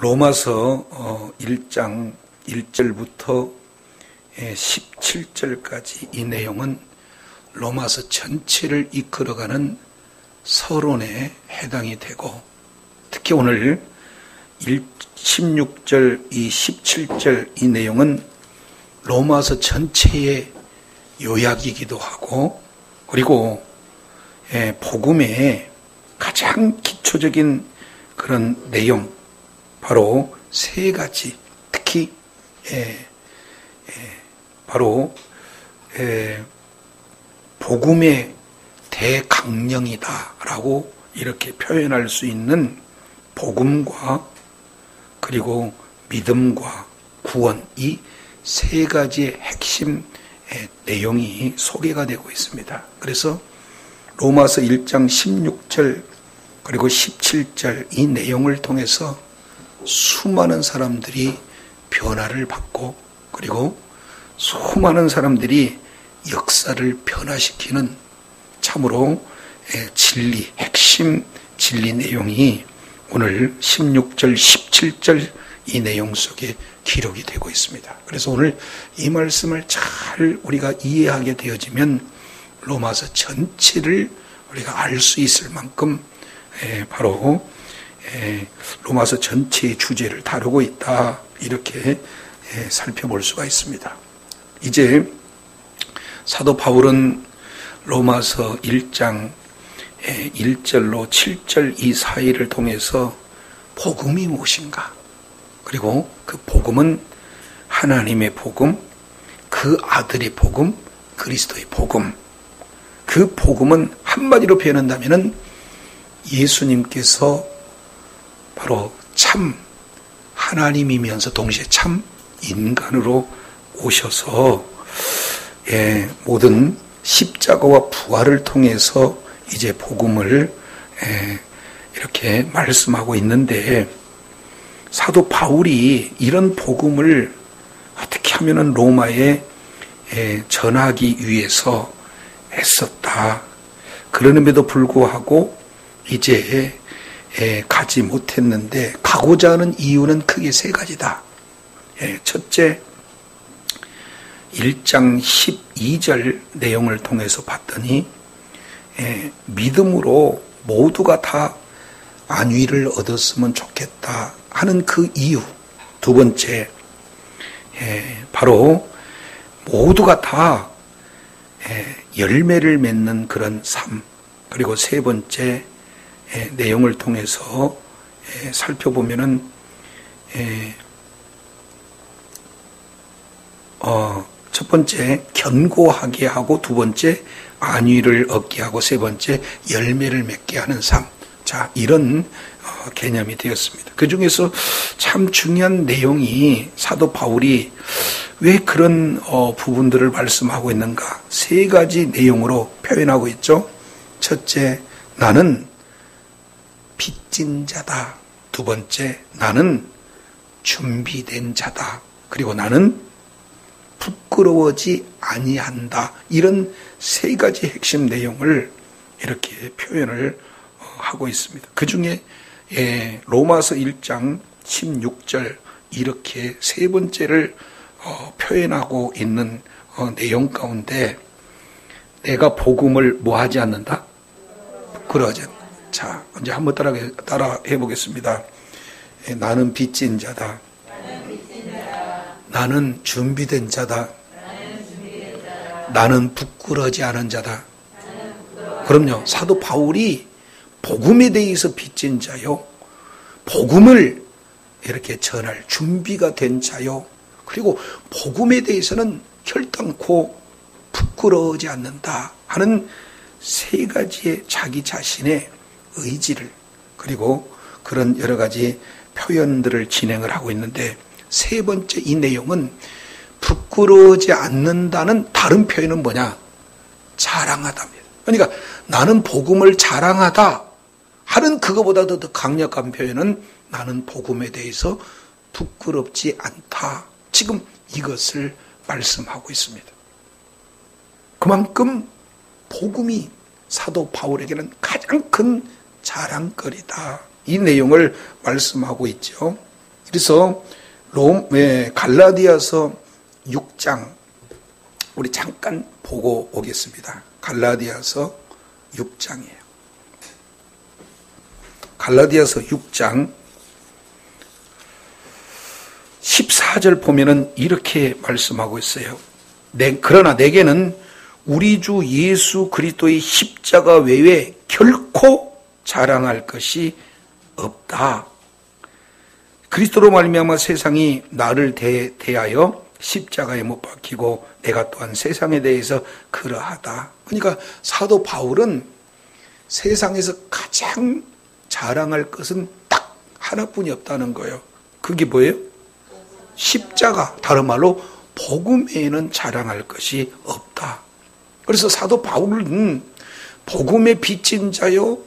로마서 1장 1절부터 17절까지 이 내용은 로마서 전체를 이끌어가는 서론에 해당이 되고, 특히 오늘 16절, 이 17절 이 내용은 로마서 전체의 요약이기도 하고, 그리고 복음의 가장 기초적인 그런 내용, 바로 세 가지, 특히 바로 복음의 대강령이다라고 이렇게 표현할 수 있는 복음과 그리고 믿음과 구원, 이 세 가지의 핵심 내용이 소개가 되고 있습니다. 그래서 로마서 1장 16절 그리고 17절 이 내용을 통해서 수많은 사람들이 변화를 받고, 그리고 수많은 사람들이 역사를 변화시키는 참으로 진리, 핵심 진리 내용이 오늘 16절, 17절 이 내용 속에 기록이 되고 있습니다. 그래서 오늘 이 말씀을 잘 우리가 이해하게 되어지면 로마서 전체를 우리가 알 수 있을 만큼 바로 로마서 전체의 주제를 다루고 있다, 이렇게 살펴볼 수가 있습니다. 이제 사도 바울은 로마서 1장 1절로 7절 이 사이를 통해서 복음이 무엇인가, 그리고 그 복음은 하나님의 복음, 그 아들의 복음, 그리스도의 복음, 그 복음은 한마디로 표현한다면 예수님께서 바로 참 하나님이면서 동시에 참 인간으로 오셔서 모든 십자가와 부활을 통해서 이제 복음을 이렇게 말씀하고 있는데, 사도 바울이 이런 복음을 어떻게 하면은 로마에 전하기 위해서 애썼다. 그러는데도 불구하고 이제 가지 못했는데, 가고자 하는 이유는 크게 세 가지다. 첫째, 1장 12절 내용을 통해서 봤더니 믿음으로 모두가 다 안위를 얻었으면 좋겠다 하는 그 이유. 두 번째, 바로 모두가 다 열매를 맺는 그런 삶. 그리고 세 번째 내용을 통해서 살펴보면은 첫 번째 견고하게 하고, 두 번째 안위를 얻게 하고, 세 번째 열매를 맺게 하는 삶. 자, 이런 개념이 되었습니다. 그 중에서 참 중요한 내용이 사도 바울이 왜 그런 부분들을 말씀하고 있는가, 세 가지 내용으로 표현하고 있죠. 첫째, 나는 빚진 자다. 두 번째, 나는 준비된 자다. 그리고 나는 부끄러워지 아니한다. 이런 세 가지 핵심 내용을 이렇게 표현을 하고 있습니다. 그 중에 로마서 1장 16절 이렇게 세 번째를 표현하고 있는 내용 가운데, 내가 복음을 뭐하지 않는다? 부끄러워하지 않는다. 자, 이제 한번 따라 해보겠습니다. 나는 빚진 자다. 나는 준비된 자다. 나는 부끄러워하지 않은 자다. 그럼요, 사도 바울이 복음에 대해서 빚진 자요, 복음을 이렇게 전할 준비가 된 자요, 그리고 복음에 대해서는 결단코 부끄러워하지 않는다 하는 세 가지의 자기 자신의 의지를, 그리고 그런 여러 가지 표현들을 진행을 하고 있는데, 세 번째 이 내용은 부끄러워하지 않는다는 다른 표현은 뭐냐? 자랑하답니다. 그러니까 나는 복음을 자랑하다 하는 그거보다도 더 강력한 표현은 나는 복음에 대해서 부끄럽지 않다. 지금 이것을 말씀하고 있습니다. 그만큼 복음이 사도 바울에게는 가장 큰 자랑거리다. 이 내용을 말씀하고 있죠. 그래서 갈라디아서 6장 우리 잠깐 보고 오겠습니다. 갈라디아서 6장이에요. 갈라디아서 6장 14절 보면은 이렇게 말씀하고 있어요. 그러나 내게는 우리 주 예수 그리스도의 십자가 외에 결코 자랑할 것이 없다. 그리스도로 말미암아 세상이 나를 대하여 십자가에 못 박히고 내가 또한 세상에 대해서 그러하다. 그러니까 사도 바울은 세상에서 가장 자랑할 것은 딱 하나뿐이 없다는 거예요. 그게 뭐예요? 십자가. 다른 말로 복음 외에는 자랑할 것이 없다. 그래서 사도 바울은 복음에 빚진 자요,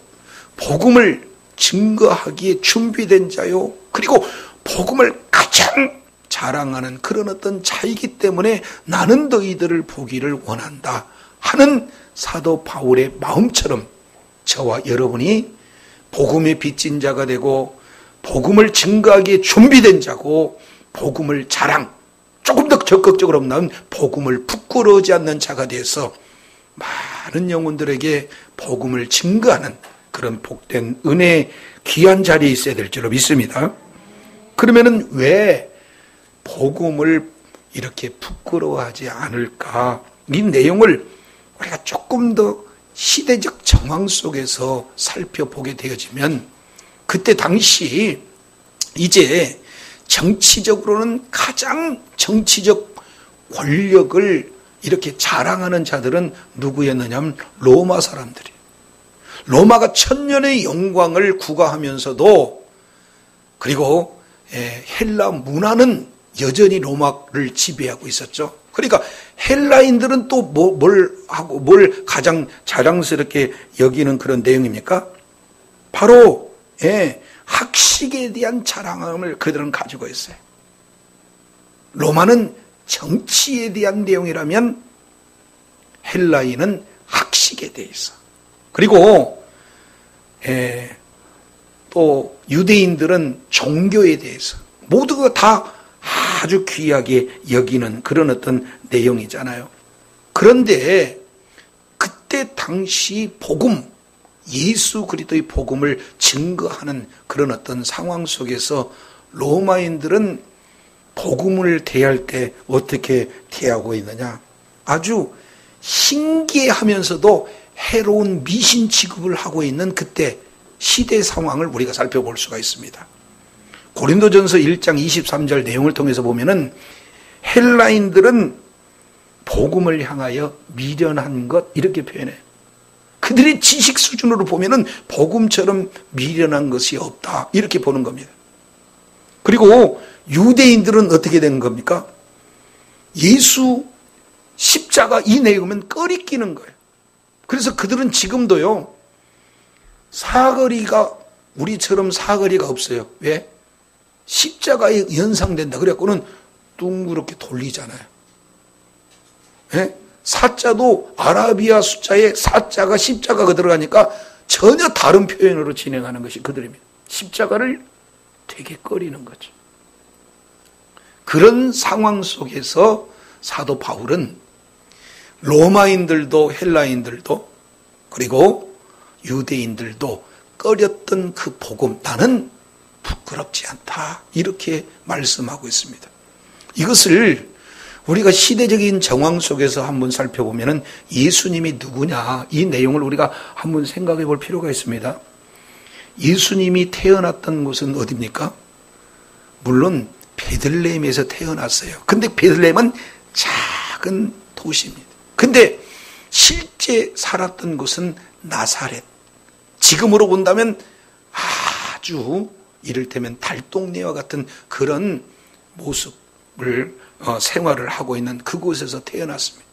복음을 증거하기에 준비된 자요, 그리고 복음을 가장 자랑하는 그런 어떤 자이기 때문에 나는 너희들을 보기를 원한다 하는 사도 바울의 마음처럼 저와 여러분이 복음에 빚진 자가 되고 복음을 증거하기에 준비된 자고 복음을 조금 더 적극적으로 나온 복음을 부끄러워하지 않는 자가 돼서 많은 영혼들에게 복음을 증거하는 그런 복된 은혜의 귀한 자리에 있어야 될 줄로 믿습니다. 그러면은 왜 복음을 이렇게 부끄러워하지 않을까? 이 내용을 우리가 조금 더 시대적 정황 속에서 살펴보게 되어지면 그때 당시 이제 정치적으로는 가장 정치적 권력을 이렇게 자랑하는 자들은 누구였느냐면 로마 사람들이에요. 로마가 천년의 영광을 구가하면서도 그리고 헬라 문화는 여전히 로마를 지배하고 있었죠. 그러니까 헬라인들은 또 뭘 가장 자랑스럽게 여기는 그런 내용입니까? 바로 학식에 대한 자랑함을 그들은 가지고 있어요. 로마는 정치에 대한 내용이라면 헬라인은 학식에 대해서, 그리고 또 유대인들은 종교에 대해서 모두가 다 아주 귀하게 여기는 그런 어떤 내용이잖아요. 그런데 그때 당시 복음, 예수 그리스도의 복음을 증거하는 그런 어떤 상황 속에서 로마인들은 복음을 대할 때 어떻게 대하고 있느냐? 아주 신기해하면서도 해로운 미신 취급을 하고 있는 그때 시대 상황을 우리가 살펴볼 수가 있습니다. 고린도전서 1장 23절 내용을 통해서 보면은 헬라인들은 복음을 향하여 미련한 것 이렇게 표현해요. 그들의 지식 수준으로 보면은 복음처럼 미련한 것이 없다 이렇게 보는 겁니다. 그리고 유대인들은 어떻게 된 겁니까? 예수 십자가 이 내용은 꺼리끼는 거예요. 그래서 그들은 지금도요 사거리가 우리처럼 사거리가 없어요. 왜? 십자가에 연상된다. 그래갖고는 둥그렇게 돌리잖아요. 사자도 아라비아 숫자에 사자가 십자가가 들어가니까 전혀 다른 표현으로 진행하는 것이 그들입니다. 십자가를 되게 꺼리는 거죠. 그런 상황 속에서 사도 바울은 로마인들도 헬라인들도 그리고 유대인들도 꺼렸던 그 복음, 나는 부끄럽지 않다 이렇게 말씀하고 있습니다. 이것을 우리가 시대적인 정황 속에서 한번 살펴보면 예수님이 누구냐 이 내용을 우리가 한번 생각해 볼 필요가 있습니다. 예수님이 태어났던 곳은 어디입니까? 물론 베들레헴에서 태어났어요. 근데 베들레헴은 작은 도시입니다. 근데 실제 살았던 곳은 나사렛. 지금으로 본다면 아주 이를테면 달동네와 같은 그런 모습을 생활을 하고 있는 그곳에서 태어났습니다.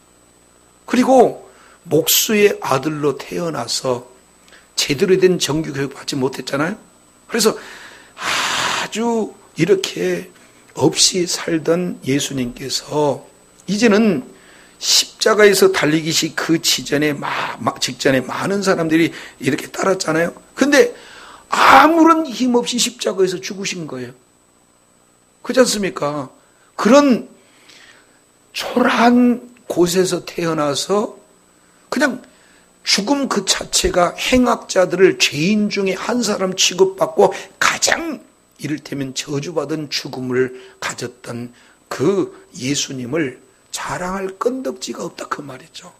그리고 목수의 아들로 태어나서 제대로 된 정규교육 받지 못했잖아요. 그래서 아주 이렇게 없이 살던 예수님께서 이제는 십자가에서 달리기시 그 직전에 많은 사람들이 이렇게 따랐잖아요. 근데 아무런 힘 없이 십자가에서 죽으신 거예요. 그렇지 않습니까? 그런 초라한 곳에서 태어나서 그냥 죽음 그 자체가 행악자들을 죄인 중에 한 사람 취급받고 가장 이를테면 저주받은 죽음을 가졌던 그 예수님을 자랑할 건덕지가 없다 그 말이죠.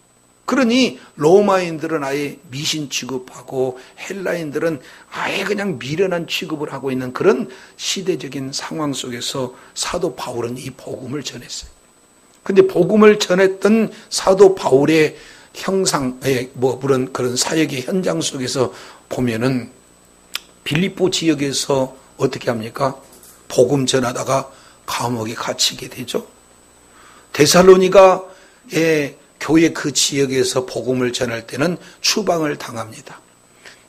그러니 로마인들은 아예 미신 취급하고 헬라인들은 아예 그냥 미련한 취급을 하고 있는 그런 시대적인 상황 속에서 사도 바울은 이 복음을 전했어요. 근데 복음을 전했던 사도 바울의 형상의 그런 사역의 현장 속에서 보면은 빌립보 지역에서 어떻게 합니까? 복음 전하다가 감옥에 갇히게 되죠. 데살로니가의 교회 그 지역에서 복음을 전할 때는 추방을 당합니다.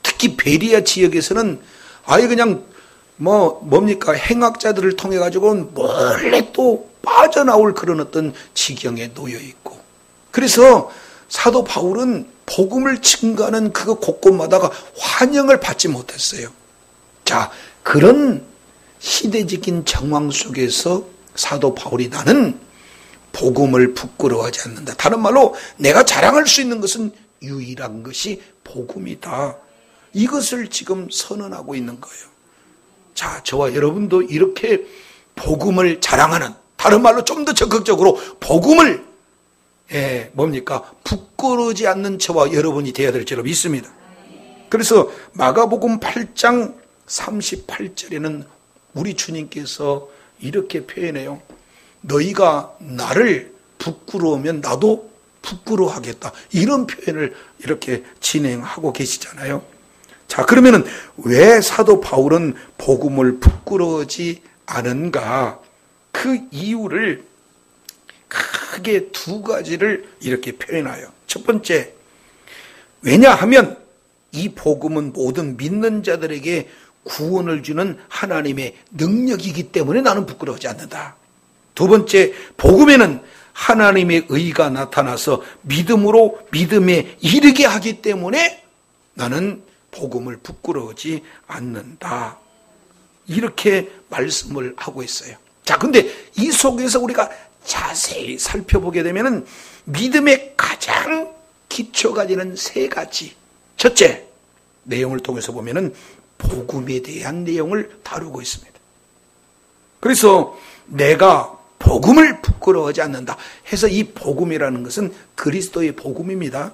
특히 베리아 지역에서는 아예 그냥 뭡니까? 행악자들을 통해 가지고는 몰래 또 빠져나올 그런 어떤 지경에 놓여 있고. 그래서 사도 바울은 복음을 증거하는 그 곳곳마다가 환영을 받지 못했어요. 자, 그런 시대적인 정황 속에서 사도 바울이 나는 복음을 부끄러워하지 않는다. 다른 말로 내가 자랑할 수 있는 것은 유일한 것이 복음이다. 이것을 지금 선언하고 있는 거예요. 자, 저와 여러분도 이렇게 복음을 자랑하는, 다른 말로 좀 더 적극적으로 복음을 부끄러우지 않는 저와 여러분이 되어야 될 줄로 믿습니다. 그래서 마가복음 8장 38절에는 우리 주님께서 이렇게 표현해요. 너희가 나를 부끄러우면 나도 부끄러워하겠다. 이런 표현을 이렇게 진행하고 계시잖아요. 자, 그러면은 왜 사도 바울은 복음을 부끄러워하지 않은가? 그 이유를 크게 두 가지를 이렇게 표현해요. 첫 번째, 왜냐하면 이 복음은 모든 믿는 자들에게 구원을 주는 하나님의 능력이기 때문에 나는 부끄러워하지 않는다. 두 번째, 복음에는 하나님의 의가 나타나서 믿음으로 믿음에 이르게 하기 때문에 나는 복음을 부끄러워하지 않는다. 이렇게 말씀을 하고 있어요. 자, 근데 이 속에서 우리가 자세히 살펴보게 되면은 믿음의 가장 기초가 되는 세 가지. 첫째, 내용을 통해서 보면은 복음에 대한 내용을 다루고 있습니다. 그래서 내가 복음을 부끄러워하지 않는다 해서 이 복음이라는 것은 그리스도의 복음입니다.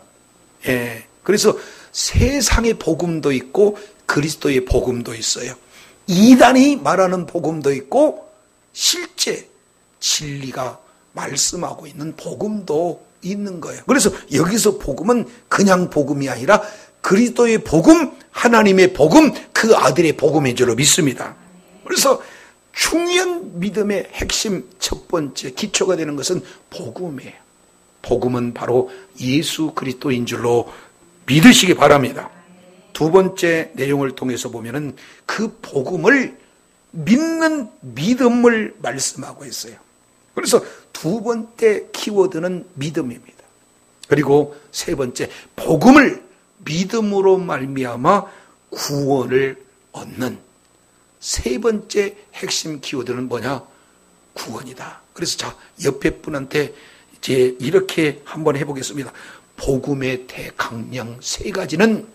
예. 그래서 세상의 복음도 있고 그리스도의 복음도 있어요. 이단이 말하는 복음도 있고 실제 진리가 말씀하고 있는 복음도 있는 거예요. 그래서 여기서 복음은 그냥 복음이 아니라 그리스도의 복음, 하나님의 복음, 그 아들의 복음인 줄로 믿습니다. 그래서 중요한 믿음의 핵심 첫 번째 기초가 되는 것은 복음이에요. 복음은 바로 예수 그리스도인 줄로 믿으시기 바랍니다. 두 번째 내용을 통해서 보면은 그 복음을 믿는 믿음을 말씀하고 있어요. 그래서 두 번째 키워드는 믿음입니다. 그리고 세 번째, 복음을 믿음으로 말미암아 구원을 얻는 세 번째 핵심 키워드는 뭐냐? 구원이다. 그래서 자, 옆에 분한테 이제 이렇게 한번 해보겠습니다. 복음의 대강령 세 가지는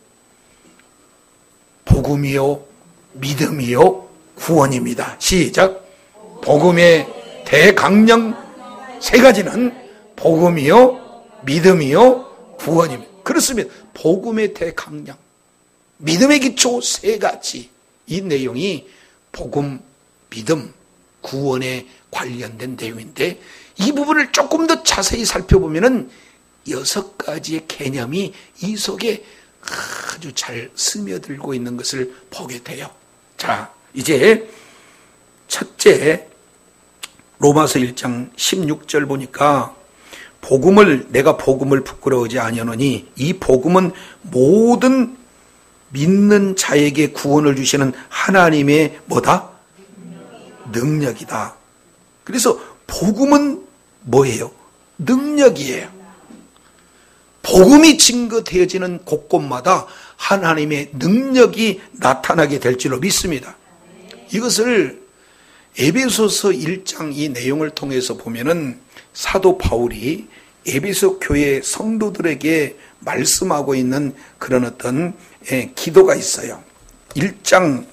복음이요, 믿음이요, 구원입니다. 시작. 복음의 대강령 세 가지는 복음이요, 믿음이요, 구원입니다. 그렇습니다. 복음의 대강령, 믿음의 기초 세 가지. 이 내용이 복음, 믿음, 구원에 관련된 내용인데 이 부분을 조금 더 자세히 살펴보면은 6가지의 개념이 이 속에 아주 잘 스며들고 있는 것을 보게 돼요. 자, 이제 첫째 로마서 1장 16절 보니까 내가 복음을 부끄러워하지 아니하노니 이 복음은 모든 믿는 자에게 구원을 주시는 하나님의 뭐다? 능력이다. 그래서 복음은 뭐예요? 능력이에요. 복음이 증거되어지는 곳곳마다 하나님의 능력이 나타나게 될 줄로 믿습니다. 이것을 에베소서 1장 이 내용을 통해서 보면은 사도 바울이 에베소 교회 성도들에게 말씀하고 있는 그런 어떤 기도가 있어요. 1장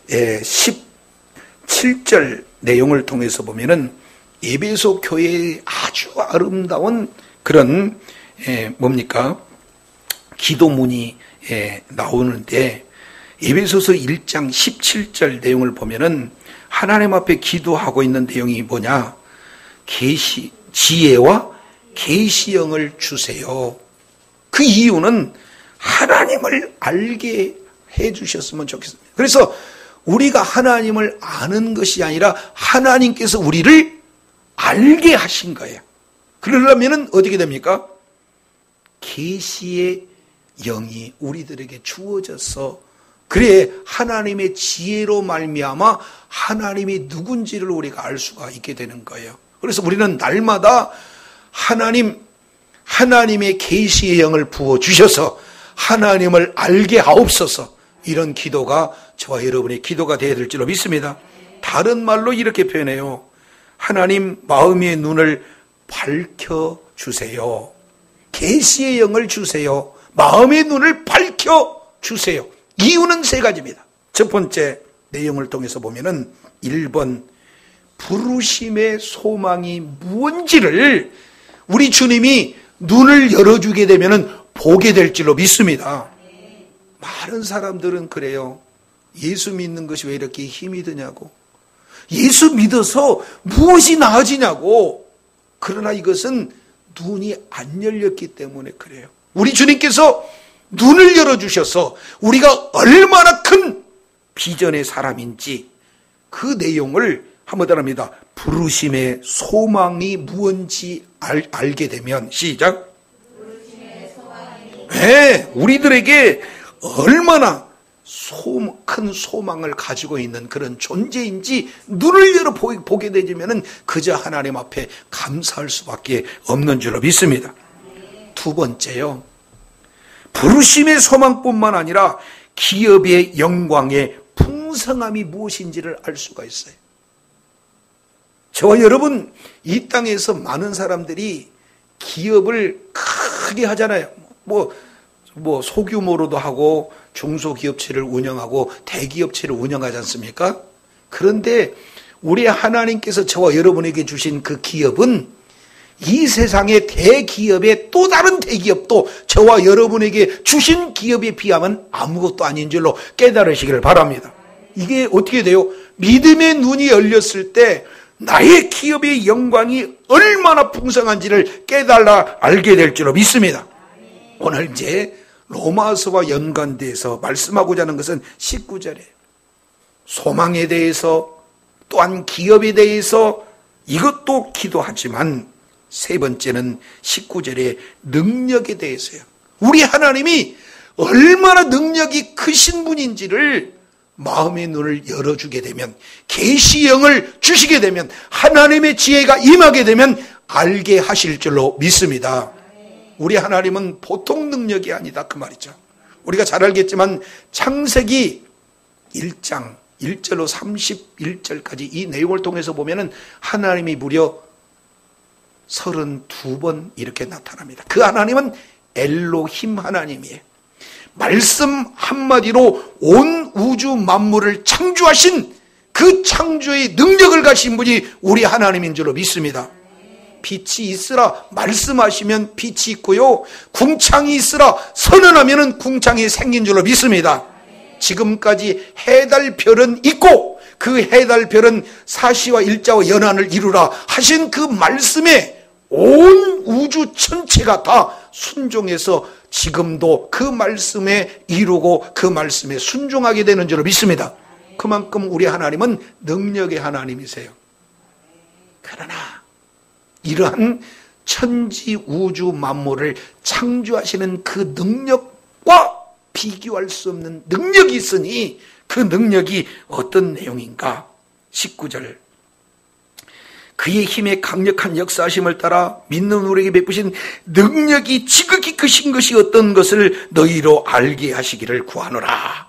17절 내용을 통해서 보면은 에베소 교회의 아주 아름다운 그런 뭡니까? 기도문이 나오는데 에베소서 1장 17절 내용을 보면은 하나님 앞에 기도하고 있는 내용이 뭐냐? 지혜와 계시형을 주세요. 그 이유는 하나님을 알게 해 주셨으면 좋겠습니다. 그래서 우리가 하나님을 아는 것이 아니라 하나님께서 우리를 알게 하신 거예요. 그러려면 어떻게 됩니까? 계시의 영이 우리들에게 주어져서 그래 하나님의 지혜로 말미암아 하나님이 누군지를 우리가 알 수가 있게 되는 거예요. 그래서 우리는 날마다 하나님의 계시의 영을 부어 주셔서 하나님을 알게 하옵소서, 이런 기도가 저와 여러분의 기도가 되어야 될 줄로 믿습니다. 다른 말로 이렇게 표현해요. 하나님 마음의 눈을 밝혀주세요. 계시의 영을 주세요. 마음의 눈을 밝혀주세요. 이유는 세 가지입니다. 첫 번째 내용을 통해서 보면은 1번 부르심의 소망이 무언지를 우리 주님이 눈을 열어주게 되면은 보게 될 줄로 믿습니다. 많은 사람들은 그래요. 예수 믿는 것이 왜 이렇게 힘이 드냐고, 예수 믿어서 무엇이 나아지냐고. 그러나 이것은 눈이 안 열렸기 때문에 그래요. 우리 주님께서 눈을 열어주셔서 우리가 얼마나 큰 비전의 사람인지 그 내용을 한번 따라합니다. 부르심의 소망이 무언지 알게 되면, 시작. 네, 우리들에게 얼마나 큰 소망을 가지고 있는 그런 존재인지 눈을 열어 보게 되면 그저 하나님 앞에 감사할 수밖에 없는 줄로 믿습니다. 두 번째요, 부르심의 소망뿐만 아니라 기업의 영광의 풍성함이 무엇인지를 알 수가 있어요. 저와 여러분, 이 땅에서 많은 사람들이 기업을 크게 하잖아요. 뭐 소규모로도 하고 중소기업체를 운영하고 대기업체를 운영하지 않습니까? 그런데 우리 하나님께서 저와 여러분에게 주신 그 기업은 이 세상의 대기업의 또 다른 대기업도 저와 여러분에게 주신 기업에 비하면 아무것도 아닌 줄로 깨달으시기를 바랍니다. 이게 어떻게 돼요? 믿음의 눈이 열렸을 때 나의 기업의 영광이 얼마나 풍성한지를 깨달아 알게 될 줄로 믿습니다. 오늘 이제 로마서와 연관돼서 말씀하고자 하는 것은 19절에 소망에 대해서 또한 기업에 대해서 이것도 기도하지만 세 번째는 19절에 능력에 대해서요. 우리 하나님이 얼마나 능력이 크신 분인지를 마음의 눈을 열어주게 되면, 계시형을 주시게 되면, 하나님의 지혜가 임하게 되면 알게 하실 줄로 믿습니다. 우리 하나님은 보통 능력이 아니다, 그 말이죠. 우리가 잘 알겠지만 창세기 1장 1절로 31절까지 이 내용을 통해서 보면은 하나님이 무려 32번 이렇게 나타납니다. 그 하나님은 엘로힘 하나님이에요. 말씀 한마디로 온 우주 만물을 창조하신 그 창조의 능력을 가진 분이 우리 하나님인 줄로 믿습니다. 빛이 있으라 말씀하시면 빛이 있고요, 궁창이 있으라 선언하면 궁창이 생긴 줄로 믿습니다. 지금까지 해달별은 있고 그 해달별은 사시와 일자와 연한을 이루라 하신 그 말씀에 온 우주 전체가 다 순종해서 지금도 그 말씀에 이루고 그 말씀에 순종하게 되는 줄로 믿습니다. 그만큼 우리 하나님은 능력의 하나님이세요. 그러나 이러한 천지 우주 만물을 창조하시는 그 능력과 비교할 수 없는 능력이 있으니 그 능력이 어떤 내용인가? 19절, 그의 힘의 강력한 역사하심을 따라 믿는 우리에게 베푸신 능력이 지극히 크신 것이 어떤 것을 너희로 알게 하시기를 구하노라.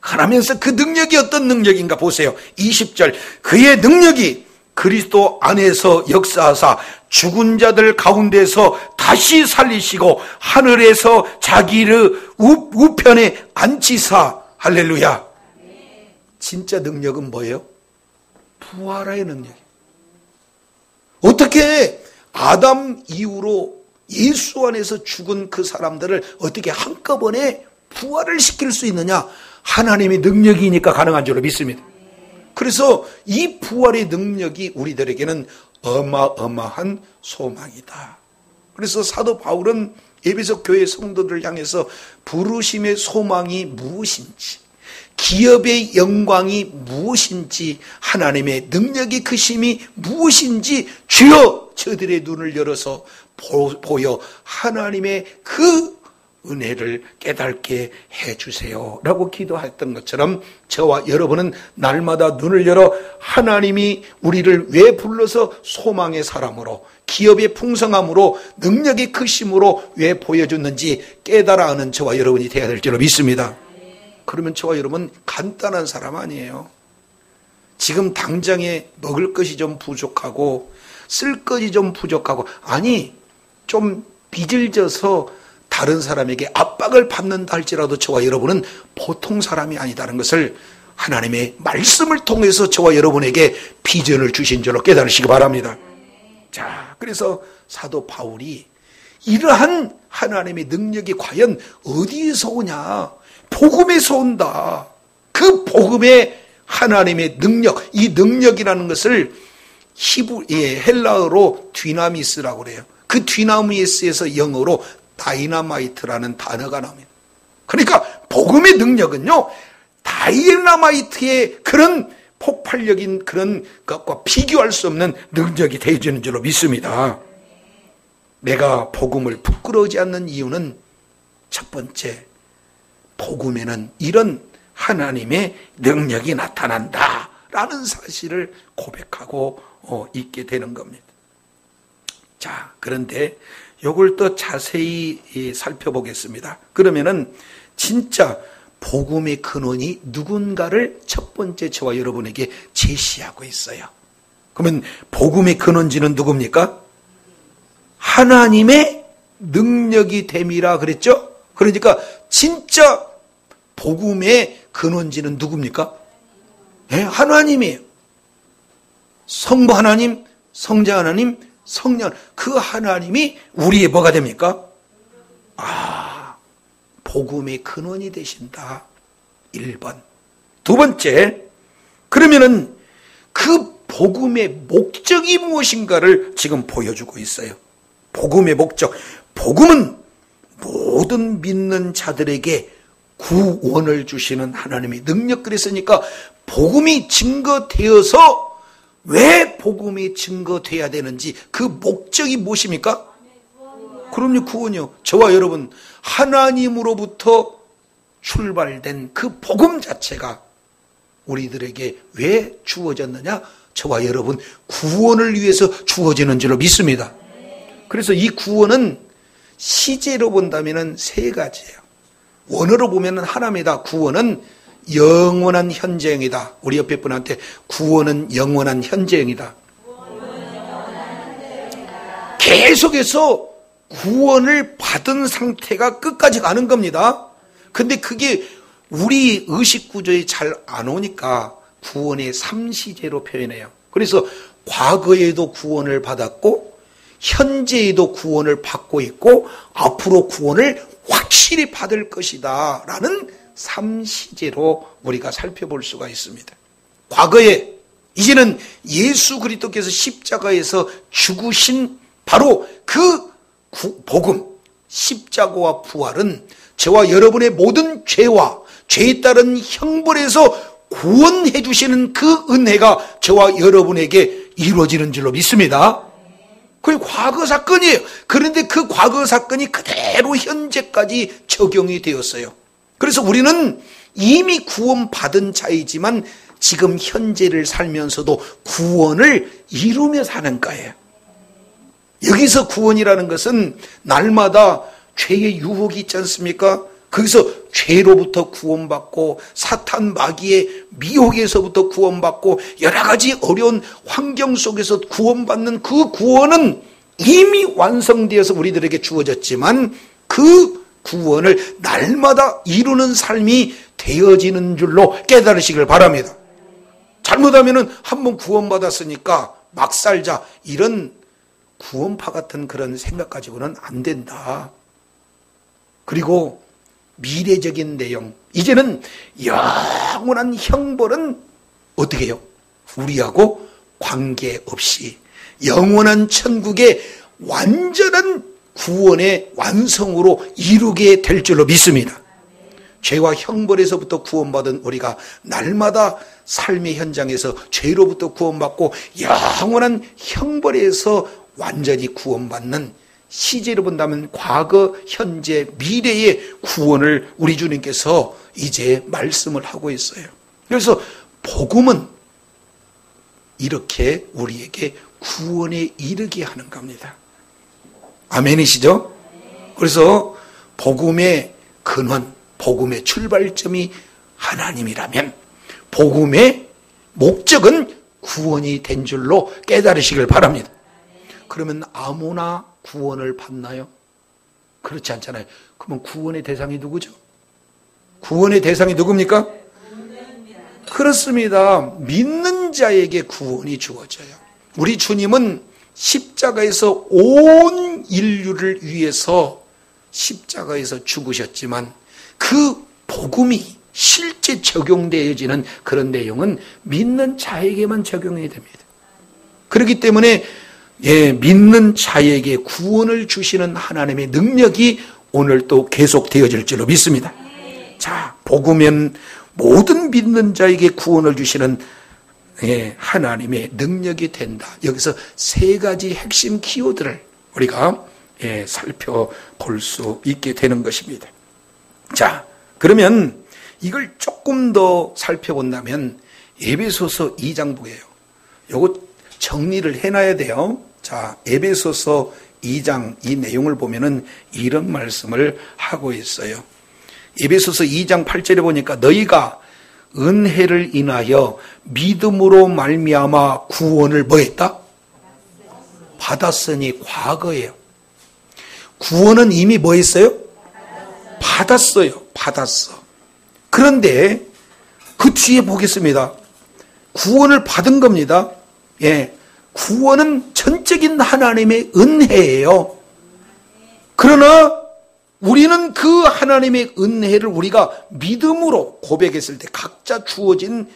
그러면서 그 능력이 어떤 능력인가 보세요. 20절, 그의 능력이 그리스도 안에서 역사하사 죽은 자들 가운데서 다시 살리시고 하늘에서 자기를 우편에 앉히사. 할렐루야. 진짜 능력은 뭐예요? 부활의 능력이에요. 어떻게 아담 이후로 예수 안에서 죽은 그 사람들을 어떻게 한꺼번에 부활을 시킬 수 있느냐? 하나님의 능력이니까 가능한 줄로 믿습니다. 그래서 이 부활의 능력이 우리들에게는 어마어마한 소망이다. 그래서 사도 바울은 에베소 교회 성도들을 향해서 부르심의 소망이 무엇인지, 기업의 영광이 무엇인지, 하나님의 능력이 크심이 무엇인지 주여 저들의 눈을 열어서 보여 하나님의 그 은혜를 깨닫게 해주세요 라고 기도했던 것처럼 저와 여러분은 날마다 눈을 열어 하나님이 우리를 왜 불러서 소망의 사람으로, 기업의 풍성함으로, 능력의 크심으로 왜 보여줬는지 깨달아 하는 저와 여러분이 되어야 될 줄로 믿습니다. 그러면 저와 여러분 간단한 사람 아니에요. 지금 당장에 먹을 것이 좀 부족하고 쓸 것이 좀 부족하고, 아니 좀 빚을 져서 다른 사람에게 압박을 받는다 할지라도 저와 여러분은 보통 사람이 아니다는 것을 하나님의 말씀을 통해서 저와 여러분에게 비전을 주신 줄로 깨달으시기 바랍니다. 자, 그래서 사도 바울이 이러한 하나님의 능력이 과연 어디에서 오냐? 복음에서 온다. 그 복음의 하나님의 능력, 이 능력이라는 것을 헬라어로 디나미스라고 그래요. 그 디나미스에서 영어로 다이너마이트라는 단어가 나옵니다. 그러니까 복음의 능력은요, 다이너마이트의 그런 폭발력인 그런 것과 비교할 수 없는 능력이 되어지는 줄로 믿습니다. 내가 복음을 부끄러워하지 않는 이유는 첫 번째, 복음에는 이런 하나님의 능력이 나타난다라는 사실을 고백하고 있게 되는 겁니다. 자, 그런데 이걸 또 자세히 살펴보겠습니다. 그러면은 진짜 복음의 근원이 누군가를 첫 번째 저와 여러분에게 제시하고 있어요. 그러면 복음의 근원지는 누굽니까? 하나님의 능력이 됨이라 그랬죠? 그러니까 진짜 복음의 근원지는 누굽니까? 네, 하나님이에요. 성부 하나님, 성자 하나님, 성령, 그 하나님이 우리의 뭐가 됩니까? 복음의 근원이 되신다. 1번. 두 번째, 그러면은 그 복음의 목적이 무엇인가를 지금 보여주고 있어요. 복음의 목적. 복음은 모든 믿는 자들에게 구원을 주시는 하나님의 능력. 그랬으니까 복음이 증거되어서 왜 복음이 증거돼야 되는지 그 목적이 무엇입니까? 그럼요, 구원이요. 저와 여러분, 하나님으로부터 출발된 그 복음 자체가 우리들에게 왜 주어졌느냐? 저와 여러분, 구원을 위해서 주어지는 줄로 믿습니다. 그래서 이 구원은 시제로 본다면 세 가지예요. 원어로 보면 하나입니다. 구원은 영원한 현재형이다. 우리 옆에 분한테 구원은 영원한 현재형이다. 계속해서 구원을 받은 상태가 끝까지 가는 겁니다. 근데 그게 우리 의식구조에 잘 안 오니까 구원의 3시제로 표현해요. 그래서 과거에도 구원을 받았고 현재에도 구원을 받고 있고 앞으로 구원을 확실히 받을 것이다 라는 3시제로 우리가 살펴볼 수가 있습니다. 과거에 이제는 예수 그리스도께서 십자가에서 죽으신 바로 그 복음, 십자가와 부활은 저와 여러분의 모든 죄와 죄에 따른 형벌에서 구원해 주시는 그 은혜가 저와 여러분에게 이루어지는 줄로 믿습니다. 그게 과거 사건이에요. 그런데 그 과거 사건이 그대로 현재까지 적용이 되었어요. 그래서 우리는 이미 구원받은 자이지만 지금 현재를 살면서도 구원을 이루며 사는 거예요. 여기서 구원이라는 것은 날마다 죄의 유혹이 있지 않습니까? 거기서 죄로부터 구원받고 사탄 마귀의 미혹에서부터 구원받고 여러 가지 어려운 환경 속에서 구원받는 그 구원은 이미 완성되어서 우리들에게 주어졌지만 그 구원을 날마다 이루는 삶이 되어지는 줄로 깨달으시길 바랍니다. 잘못하면은 한번 구원받았으니까 막 살자, 이런 구원파 같은 그런 생각 가지고는 안 된다. 그리고 미래적인 내용, 이제는 영원한 형벌은 어떻게 해요? 우리하고 관계없이 영원한 천국의 완전한 구원의 완성으로 이루게 될 줄로 믿습니다. 죄와 형벌에서부터 구원받은 우리가 날마다 삶의 현장에서 죄로부터 구원받고 영원한 형벌에서 완전히 구원받는, 시제로 본다면 과거, 현재, 미래의 구원을 우리 주님께서 이제 말씀을 하고 있어요. 그래서 복음은 이렇게 우리에게 구원에 이르게 하는 겁니다. 아멘이시죠? 그래서 복음의 근원, 복음의 출발점이 하나님이라면 복음의 목적은 구원이 된 줄로 깨달으시길 바랍니다. 그러면 아무나 구원을 받나요? 그렇지 않잖아요. 그러면 구원의 대상이 누구죠? 구원의 대상이 누굽니까? 그렇습니다. 믿는 자에게 구원이 주어져요. 우리 주님은 십자가에서 온 인류를 위해서 십자가에서 죽으셨지만 그 복음이 실제 적용되어지는 그런 내용은 믿는 자에게만 적용이 됩니다. 그렇기 때문에 믿는 자에게 구원을 주시는 하나님의 능력이 오늘 또 계속되어질 줄로 믿습니다. 자, 복음은 모든 믿는 자에게 구원을 주시는 하나님의 능력이 된다. 여기서 세 가지 핵심 키워드를 우리가 살펴볼 수 있게 되는 것입니다. 자, 그러면 이걸 조금 더 살펴본다면 에베소서 2장 보게요. 요거 정리를 해놔야 돼요. 자, 에베소서 2장 이 내용을 보면은 이런 말씀을 하고 있어요. 에베소서 2장 8절에 보니까 너희가 은혜를 인하여 믿음으로 말미암아 구원을 뭐 했다? 받았으니 과거예요. 구원은 이미 뭐 했어요? 받았어요. 받았어. 그런데 그 뒤에 보겠습니다. 구원을 받은 겁니다. 구원은 전적인 하나님의 은혜예요. 그러나 우리는 그 하나님의 은혜를 우리가 믿음으로 고백했을 때 각자 주어진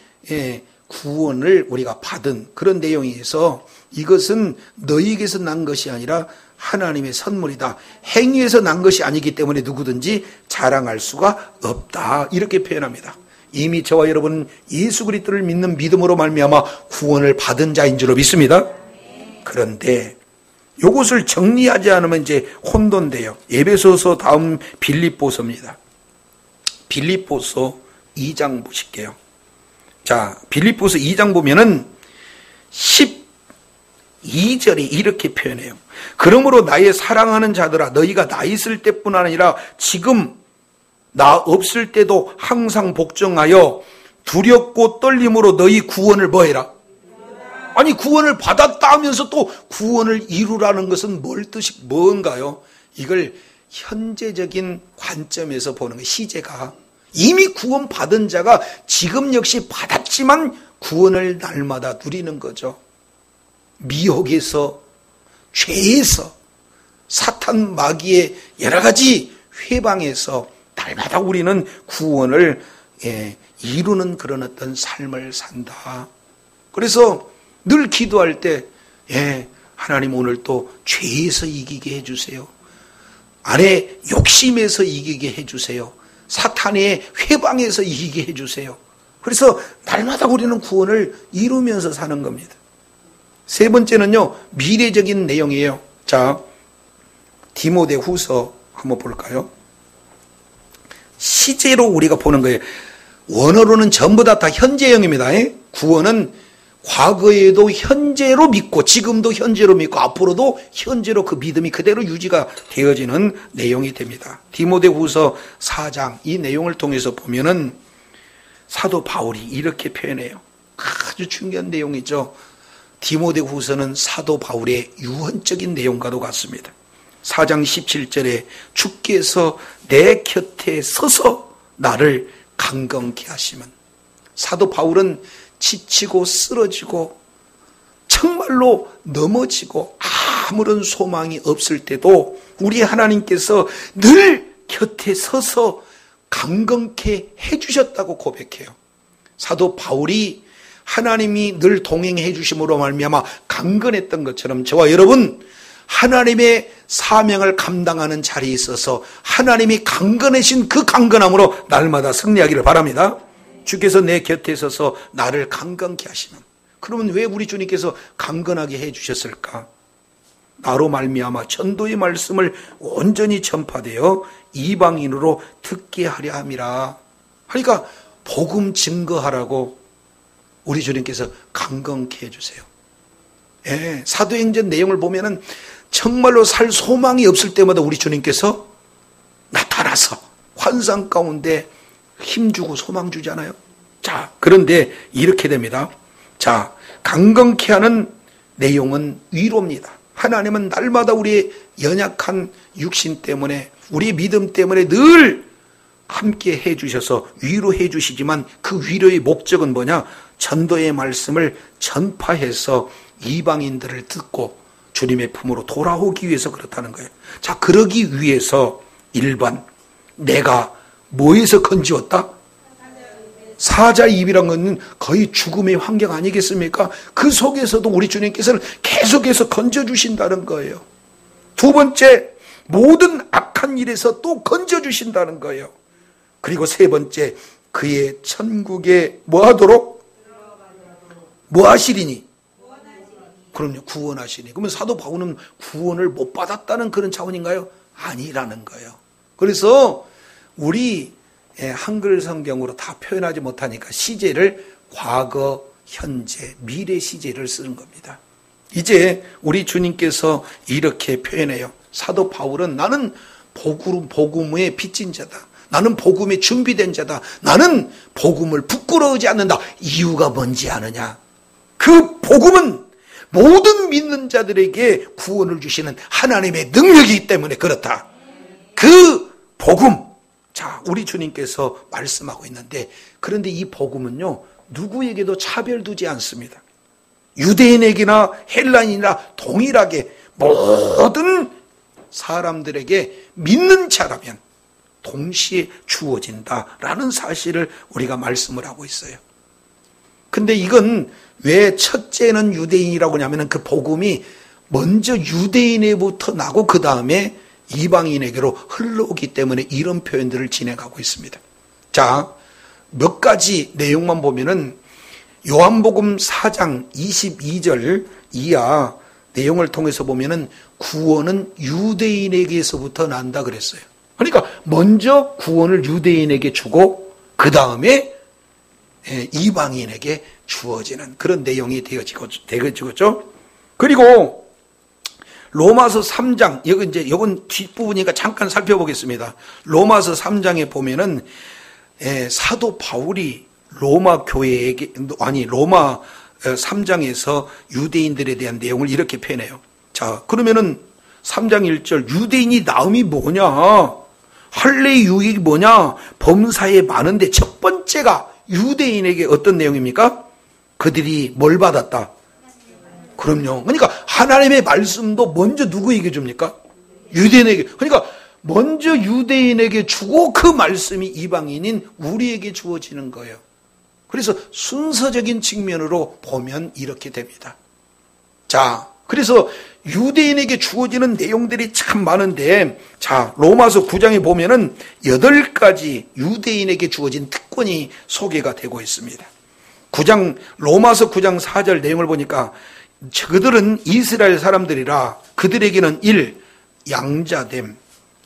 구원을 우리가 받은 그런 내용에서 이것은 너희에게서 난 것이 아니라 하나님의 선물이다. 행위에서 난 것이 아니기 때문에 누구든지 자랑할 수가 없다. 이렇게 표현합니다. 이미 저와 여러분은 예수 그리스도를 믿는 믿음으로 말미암아 구원을 받은 자인 줄로 믿습니다. 그런데 이것을 정리하지 않으면 이제 혼돈돼요. 에베소서 다음 빌립보서입니다. 빌립보서 2장 보실게요. 자, 빌립보서 2장 보면은 12절이 이렇게 표현해요. 그러므로 나의 사랑하는 자들아, 너희가 나 있을 때뿐 아니라 지금 나 없을 때도 항상 복종하여 두렵고 떨림으로 너희 구원을 뭐 해라? 아니, 구원을 받았다 하면서 또 구원을 이루라는 것은 뭔가요? 이걸 현재적인 관점에서 보는 거예요. 시제가 이미 구원 받은 자가 지금 역시 받았지만 구원을 날마다 누리는 거죠. 미혹에서, 죄에서, 사탄 마귀의 여러 가지 회방에서 날마다 우리는 구원을 이루는 그런 어떤 삶을 산다. 그래서 늘 기도할 때 하나님 오늘 또 죄에서 이기게 해주세요. 안에 욕심에서 이기게 해주세요. 사탄의 회방에서 이기게 해주세요. 그래서 날마다 우리는 구원을 이루면서 사는 겁니다. 세 번째는요, 미래적인 내용이에요. 자, 디모데후서 한번 볼까요? 시제로 우리가 보는 거예요. 원어로는 전부 다 현재형입니다. 구원은 과거에도 현재로 믿고 지금도 현재로 믿고 앞으로도 현재로 그 믿음이 그대로 유지가 되어지는 내용이 됩니다. 디모데후서 4장 이 내용을 통해서 보면은 사도 바울이 이렇게 표현해요. 아주 중요한 내용이죠. 디모데후서는 사도 바울의 유언적인 내용과도 같습니다. 4장 17절에 주께서 내 곁에 서서 나를 강건케 하시면, 사도 바울은 지치고 쓰러지고 정말로 넘어지고 아무런 소망이 없을 때도 우리 하나님께서 늘 곁에 서서 강건케 해주셨다고 고백해요. 사도 바울이 하나님이 늘 동행해 주심으로 말미암아 강건했던 것처럼 저와 여러분 하나님의 사명을 감당하는 자리에 있어서 하나님이 강건하신 그 강건함으로 날마다 승리하기를 바랍니다. 주께서 내 곁에 서서 나를 강건케 하시면, 그러면 왜 우리 주님께서 강건하게 해주셨을까? 나로 말미암아 전도의 말씀을 온전히 전파되어 이방인으로 듣게 하려 함이라. 그러니까 복음 증거하라고 우리 주님께서 강건케 해주세요. 예, 사도행전 내용을 보면은 정말로 살 소망이 없을 때마다 우리 주님께서 나타나서 환상 가운데 힘주고 소망 주잖아요. 자, 그런데 이렇게 됩니다. 자, 강건케 하는 내용은 위로입니다. 하나님은 날마다 우리의 연약한 육신 때문에, 우리의 믿음 때문에 늘 함께 해주셔서 위로해 주시지만 그 위로의 목적은 뭐냐? 전도의 말씀을 전파해서 이방인들을 듣고 주님의 품으로 돌아오기 위해서 그렇다는 거예요. 자, 그러기 위해서 1번, 내가 뭐에서 건지웠다? 사자입이란 것은 거의 죽음의 환경 아니겠습니까? 그 속에서도 우리 주님께서는 계속해서 건져주신다는 거예요. 2번째, 모든 악한 일에서 또 건져주신다는 거예요. 그리고 3번째, 그의 천국에 뭐하도록? 뭐하시리니? 그럼요, 구원하시니. 그러면 사도 바울은 구원을 못 받았다는 그런 차원인가요? 아니라는 거예요. 그래서 우리 한글 성경으로 다 표현하지 못하니까 시제를 과거, 현재, 미래 시제를 쓰는 겁니다. 이제 우리 주님께서 이렇게 표현해요. 사도 바울은 나는 복음의 빚진 자다. 나는 복음에 준비된 자다. 나는 복음을 부끄러워하지 않는다. 이유가 뭔지 아느냐? 그 복음은 모든 믿는 자들에게 구원을 주시는 하나님의 능력이기 때문에 그렇다. 그 복음, 자, 우리 주님께서 말씀하고 있는데, 그런데 이 복음은요, 누구에게도 차별 두지 않습니다. 유대인에게나 헬라인이나 동일하게 모든 사람들에게 믿는 자라면 동시에 주어진다라는 사실을 우리가 말씀을 하고 있어요. 근데 이건 왜 첫째는 유대인이라고 하냐면 그 복음이 먼저 유대인에부터 나고 그 다음에 이방인에게로 흘러오기 때문에 이런 표현들을 진행하고 있습니다. 자, 몇 가지 내용만 보면은 요한복음 4장 22절 이하 내용을 통해서 보면은 구원은 유대인에게서부터 난다 그랬어요. 그러니까 먼저 구원을 유대인에게 주고 그 다음에 이방인에게 주어지는 그런 내용이 되어지죠. 그리고 로마서 3장, 이건 뒷부분이니까 잠깐 살펴보겠습니다. 로마서 3장에 보면은 사도 바울이 로마 3장에서 유대인들에 대한 내용을 이렇게 표현해요. 자, 그러면은 3장 1절, 유대인이 나음이 뭐냐? 할례의 유익이 뭐냐? 범사에 많은데 첫 번째가 유대인에게 어떤 내용입니까? 그들이 뭘 받았다? 그럼요. 그러니까 하나님의 말씀도 먼저 누구에게 줍니까? 유대인에게. 그러니까 먼저 유대인에게 주고 그 말씀이 이방인인 우리에게 주어지는 거예요. 그래서 순서적인 측면으로 보면 이렇게 됩니다. 자, 그래서 유대인에게 주어지는 내용들이 참 많은데, 자, 로마서 9장에 보면은 8가지 유대인에게 주어진 특권이 소개가 되고 있습니다. 로마서 9장 4절 내용을 보니까 그들은 이스라엘 사람들이라 그들에게는 1. 양자됨,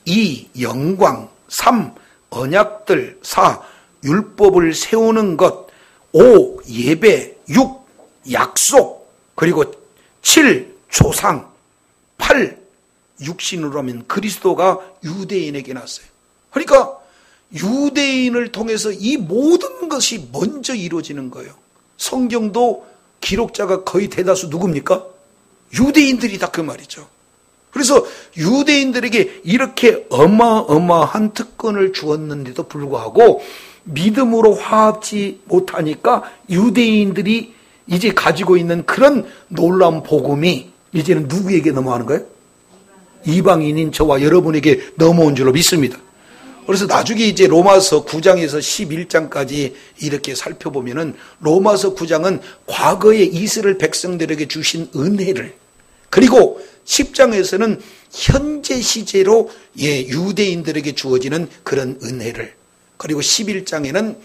2. 영광, 3. 언약들, 4. 율법을 세우는 것, 5. 예배, 6. 약속, 그리고 7. 조상, 8. 육신으로 하면 그리스도가 유대인에게 났어요. 그러니까 유대인을 통해서 이 모든 것이 먼저 이루어지는 거예요. 성경도 기록자가 거의 대다수 누굽니까? 유대인들이다 그 말이죠. 그래서 유대인들에게 이렇게 어마어마한 특권을 주었는데도 불구하고 믿음으로 화합지 못하니까 유대인들이 이제 가지고 있는 그런 놀라운 복음이 이제는 누구에게 넘어가는 거예요? 이방인인 저와 여러분에게 넘어온 줄로 믿습니다. 그래서 나중에 이제 로마서 9장에서 11장까지 이렇게 살펴보면은 로마서 9장은 과거에 이스라엘 백성들에게 주신 은혜를, 그리고 10장에서는 현재 시제로 유대인들에게 주어지는 그런 은혜를, 그리고 11장에는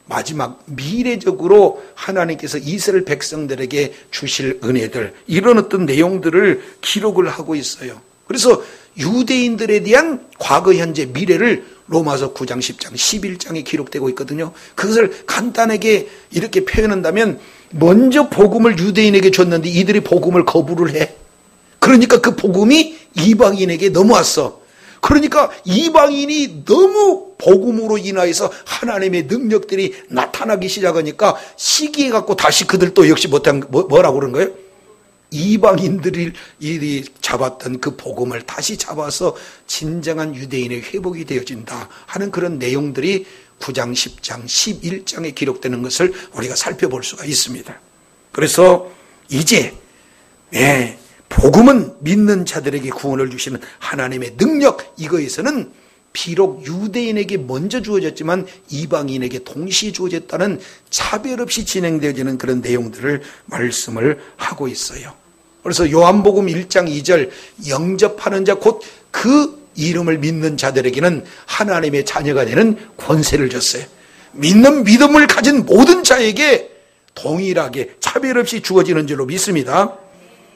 마지막 미래적으로 하나님께서 이스라엘 백성들에게 주실 은혜들, 이런 어떤 내용들을 기록을 하고 있어요. 그래서 유대인들에 대한 과거, 현재, 미래를 로마서 9장, 10장, 11장에 기록되고 있거든요. 그것을 간단하게 이렇게 표현한다면 먼저 복음을 유대인에게 줬는데 이들이 복음을 거부를 해. 그러니까 그 복음이 이방인에게 넘어왔어. 그러니까 이방인이 너무 복음으로 인하여서 하나님의 능력들이 나타나기 시작하니까 시기해갖고 다시 그들도 역시 뭐라고 그런 거예요? 이방인들이 잡았던 그 복음을 다시 잡아서 진정한 유대인의 회복이 되어진다 하는 그런 내용들이 9장, 10장, 11장에 기록되는 것을 우리가 살펴볼 수가 있습니다. 그래서 이제 복음은 믿는 자들에게 구원을 주시는 하나님의 능력, 이거에서는 비록 유대인에게 먼저 주어졌지만 이방인에게 동시에 주어졌다는 차별 없이 진행되어지는 그런 내용들을 말씀을 하고 있어요. 그래서 요한복음 1장 2절 영접하는 자 곧 그 이름을 믿는 자들에게는 하나님의 자녀가 되는 권세를 줬어요. 믿는 믿음을 가진 모든 자에게 동일하게 차별 없이 주어지는 줄로 믿습니다.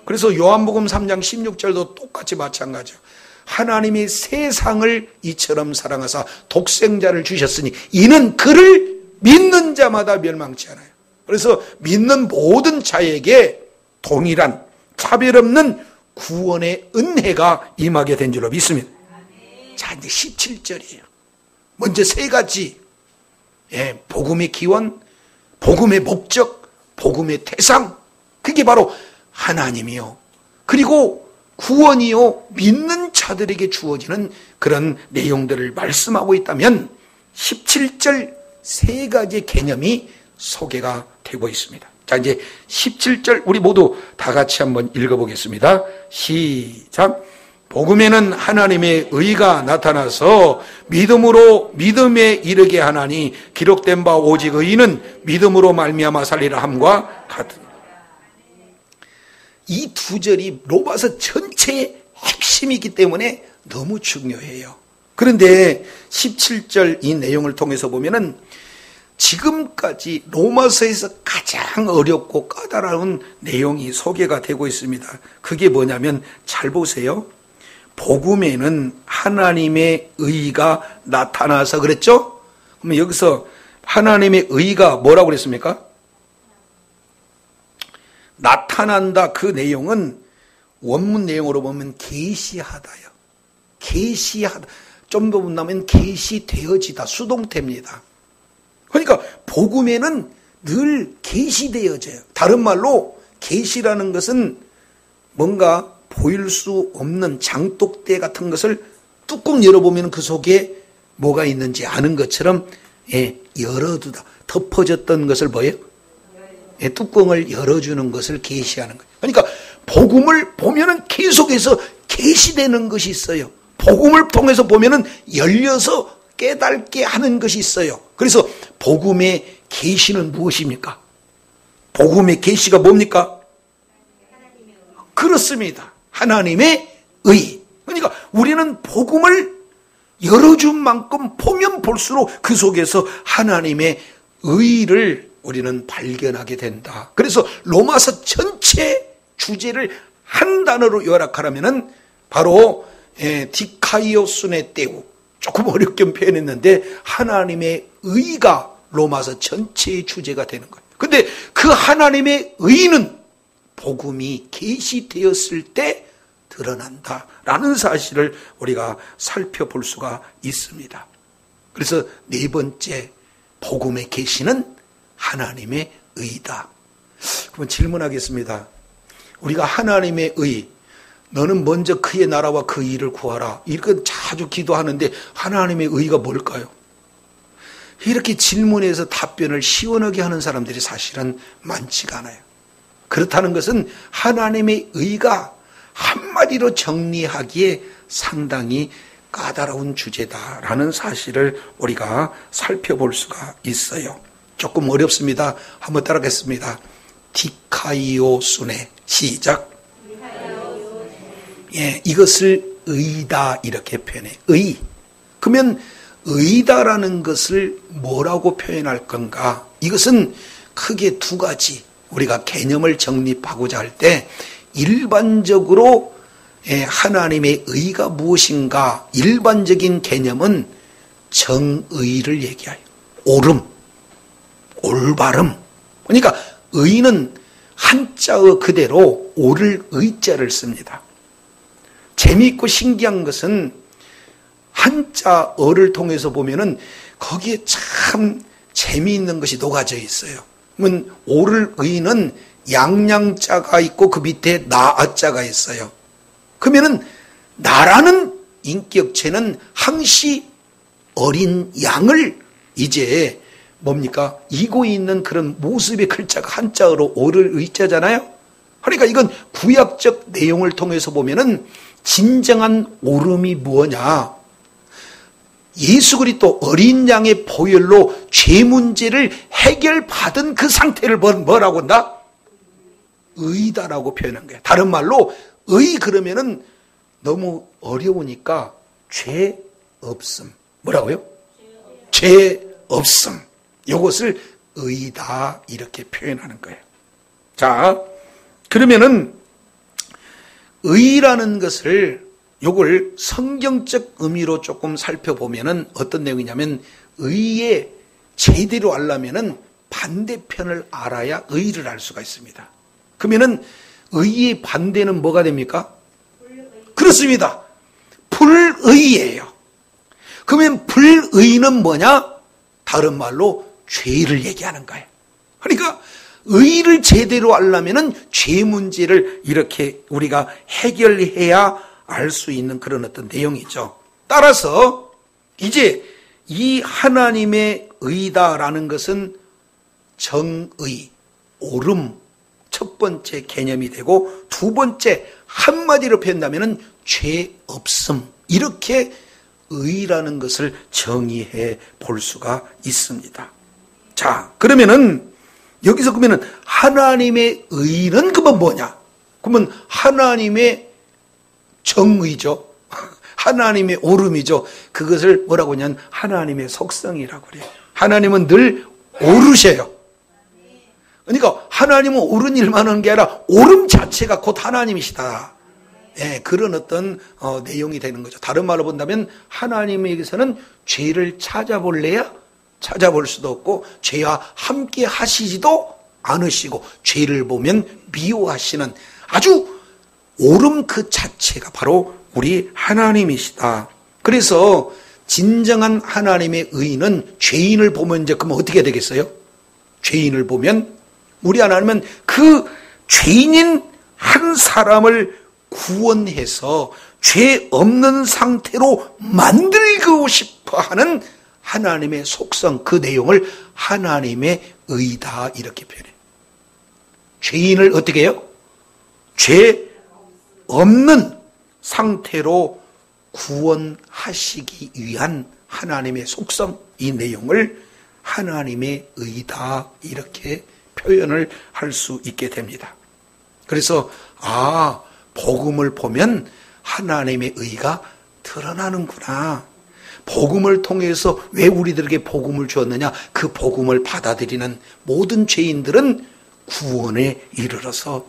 그래서 요한복음 3장 16절도 똑같이 마찬가지죠. 하나님이 세상을 이처럼 사랑하사 독생자를 주셨으니 이는 그를 믿는 자마다 멸망치 않아요. 그래서 믿는 모든 자에게 동일한 차별 없는 구원의 은혜가 임하게 된 줄로 믿습니다. 자, 이제 17절이에요. 먼저 세 가지. 복음의 기원, 복음의 목적, 복음의 대상. 그게 바로 하나님이요. 그리고 구원이요. 믿는 자들에게 주어지는 그런 내용들을 말씀하고 있다면 17절 세 가지 개념이 소개가 되고 있습니다. 자, 이제 17절 우리 모두 다 같이 한번 읽어보겠습니다. 시작. 복음에는 하나님의 의가 나타나서 믿음에 이르게 하나니 기록된 바 오직 의인은 믿음으로 말미암아 살리라 함과 같으니. 이 두 절이 로마서 전체의 핵심이기 때문에 너무 중요해요. 그런데 17절 이 내용을 통해서 보면은 지금까지 로마서에서 가장 어렵고 까다로운 내용이 소개가 되고 있습니다. 그게 뭐냐면 잘 보세요. 복음에는 하나님의 의가 나타나서 그랬죠? 그러면 여기서 하나님의 의가 뭐라고 그랬습니까? 나타난다. 그 내용은 원문 내용으로 보면 계시하다요. 계시하다. 좀 더 본다면 계시되어지다. 수동태입니다. 그러니까 복음에는 늘 계시되어져요. 다른 말로 계시라는 것은 뭔가 보일 수 없는 장독대 같은 것을 뚜껑 열어보면 그 속에 뭐가 있는지 아는 것처럼 열어두다. 덮어졌던 것을 뭐예요? 뚜껑을 열어주는 것을 계시하는 거예요. 그러니까 복음을 보면은 계속해서 계시되는 것이 있어요. 복음을 통해서 보면은 열려서 깨닫게 하는 것이 있어요. 그래서 복음의 계시는 무엇입니까? 복음의 계시가 뭡니까? 그렇습니다. 하나님의 의. 그러니까 우리는 복음을 열어준 만큼 보면 볼수록 그 속에서 하나님의 의를 우리는 발견하게 된다. 그래서 로마서 전체 주제를 한 단어로 요약하라면은 바로 디카이오스네 때우, 조금 어렵게 표현했는데 하나님의 의가 로마서 전체의 주제가 되는 거예요. 근데 그 하나님의 의는 복음이 계시되었을 때 드러난다라는 사실을 우리가 살펴볼 수가 있습니다. 그래서 네 번째, 복음의 계시는 하나님의 의다. 그럼 질문하겠습니다. 우리가 하나님의 의, 너는 먼저 그의 나라와 그 일을 구하라, 이렇게 자주 기도하는데 하나님의 의가 뭘까요? 이렇게 질문해서 답변을 시원하게 하는 사람들이 사실은 많지가 않아요. 그렇다는 것은 하나님의 의가 한마디로 정리하기에 상당히 까다로운 주제다라는 사실을 우리가 살펴볼 수가 있어요. 조금 어렵습니다. 한번 따라하겠습니다. 디카이오순에 시작. 예, 이것을 의다 이렇게 표현해. 의. 그러면 의다라는 것을 뭐라고 표현할 건가? 이것은 크게 두 가지 우리가 개념을 정립하고자 할 때 일반적으로 하나님의 의가 무엇인가? 일반적인 개념은 정의를 얘기해요. 옳음, 올바름. 그러니까 의는 한자어 그대로 옳을 의자를 씁니다. 재미있고 신기한 것은 한자어를 통해서 보면은 거기에 참 재미있는 것이 녹아져 있어요. 그러면 옳을 의는 양양자가 있고 그 밑에 나아자가 있어요. 그러면은 나라는 인격체는 항시 어린 양을 이제 뭡니까? 이고 있는 그런 모습의 글자가 한자어로 옳을 의자잖아요. 그러니까 이건 구약적 내용을 통해서 보면은 진정한 옳음이 뭐냐? 예수 그리스도 어린 양의 보혈로 죄 문제를 해결받은 그 상태를 뭐라고 한다? 의다라고 표현한 거예요. 다른 말로 의 그러면은 너무 어려우니까 죄 없음. 뭐라고요? 죄 없음. 이것을 의다 이렇게 표현하는 거예요. 자, 그러면은 의라는 것을 요걸 성경적 의미로 조금 살펴보면은 어떤 내용이냐면 의에 제대로 알려면은 반대편을 알아야 의를 알 수가 있습니다. 그러면은 의의 반대는 뭐가 됩니까? 그렇습니다. 불의예요. 그러면 불의는 뭐냐? 다른 말로 죄를 얘기하는 거예요. 그러니까 의를 제대로 알려면은 죄 문제를 이렇게 우리가 해결해야 알 수 있는 그런 어떤 내용이죠. 따라서 이제 이 하나님의 의다라는 것은 정의, 옳음, 첫 번째 개념이 되고 두 번째 한마디로 표현하면은 죄 없음. 이렇게 의라는 것을 정의해 볼 수가 있습니다. 자, 그러면은 여기서 그러면은 하나님의 의는 그건 뭐냐? 그러면 하나님의 정의죠. 하나님의 옳음이죠. 그것을 뭐라고 하냐면 하나님의 속성이라고 그래요. 하나님은 늘 옳으셔요. 그러니까 하나님은 옳은 일만 하는 게 아니라 옳음 자체가 곧 하나님이시다. 예, 그런 어떤 내용이 되는 거죠. 다른 말로 본다면 하나님에게서는 죄를 찾아볼래야 찾아볼 수도 없고 죄와 함께 하시지도 않으시고 죄를 보면 미워하시는 아주 옳음 그 자체가 바로 우리 하나님이시다. 그래서 진정한 하나님의 의는 죄인을 보면 이제 그러면 어떻게 되겠어요? 죄인을 보면 우리 하나님은 그 죄인인 한 사람을 구원해서 죄 없는 상태로 만들고 싶어 하는 하나님의 속성, 그 내용을 하나님의 의다 이렇게 표현해요. 죄인을 어떻게 해요? 죄 없는 상태로 구원하시기 위한 하나님의 속성, 이 내용을 하나님의 의다 이렇게 표현을 할 수 있게 됩니다. 그래서 복음을 보면 하나님의 의가 드러나는구나. 복음을 통해서 왜 우리들에게 복음을 주었느냐? 그 복음을 받아들이는 모든 죄인들은 구원에 이르러서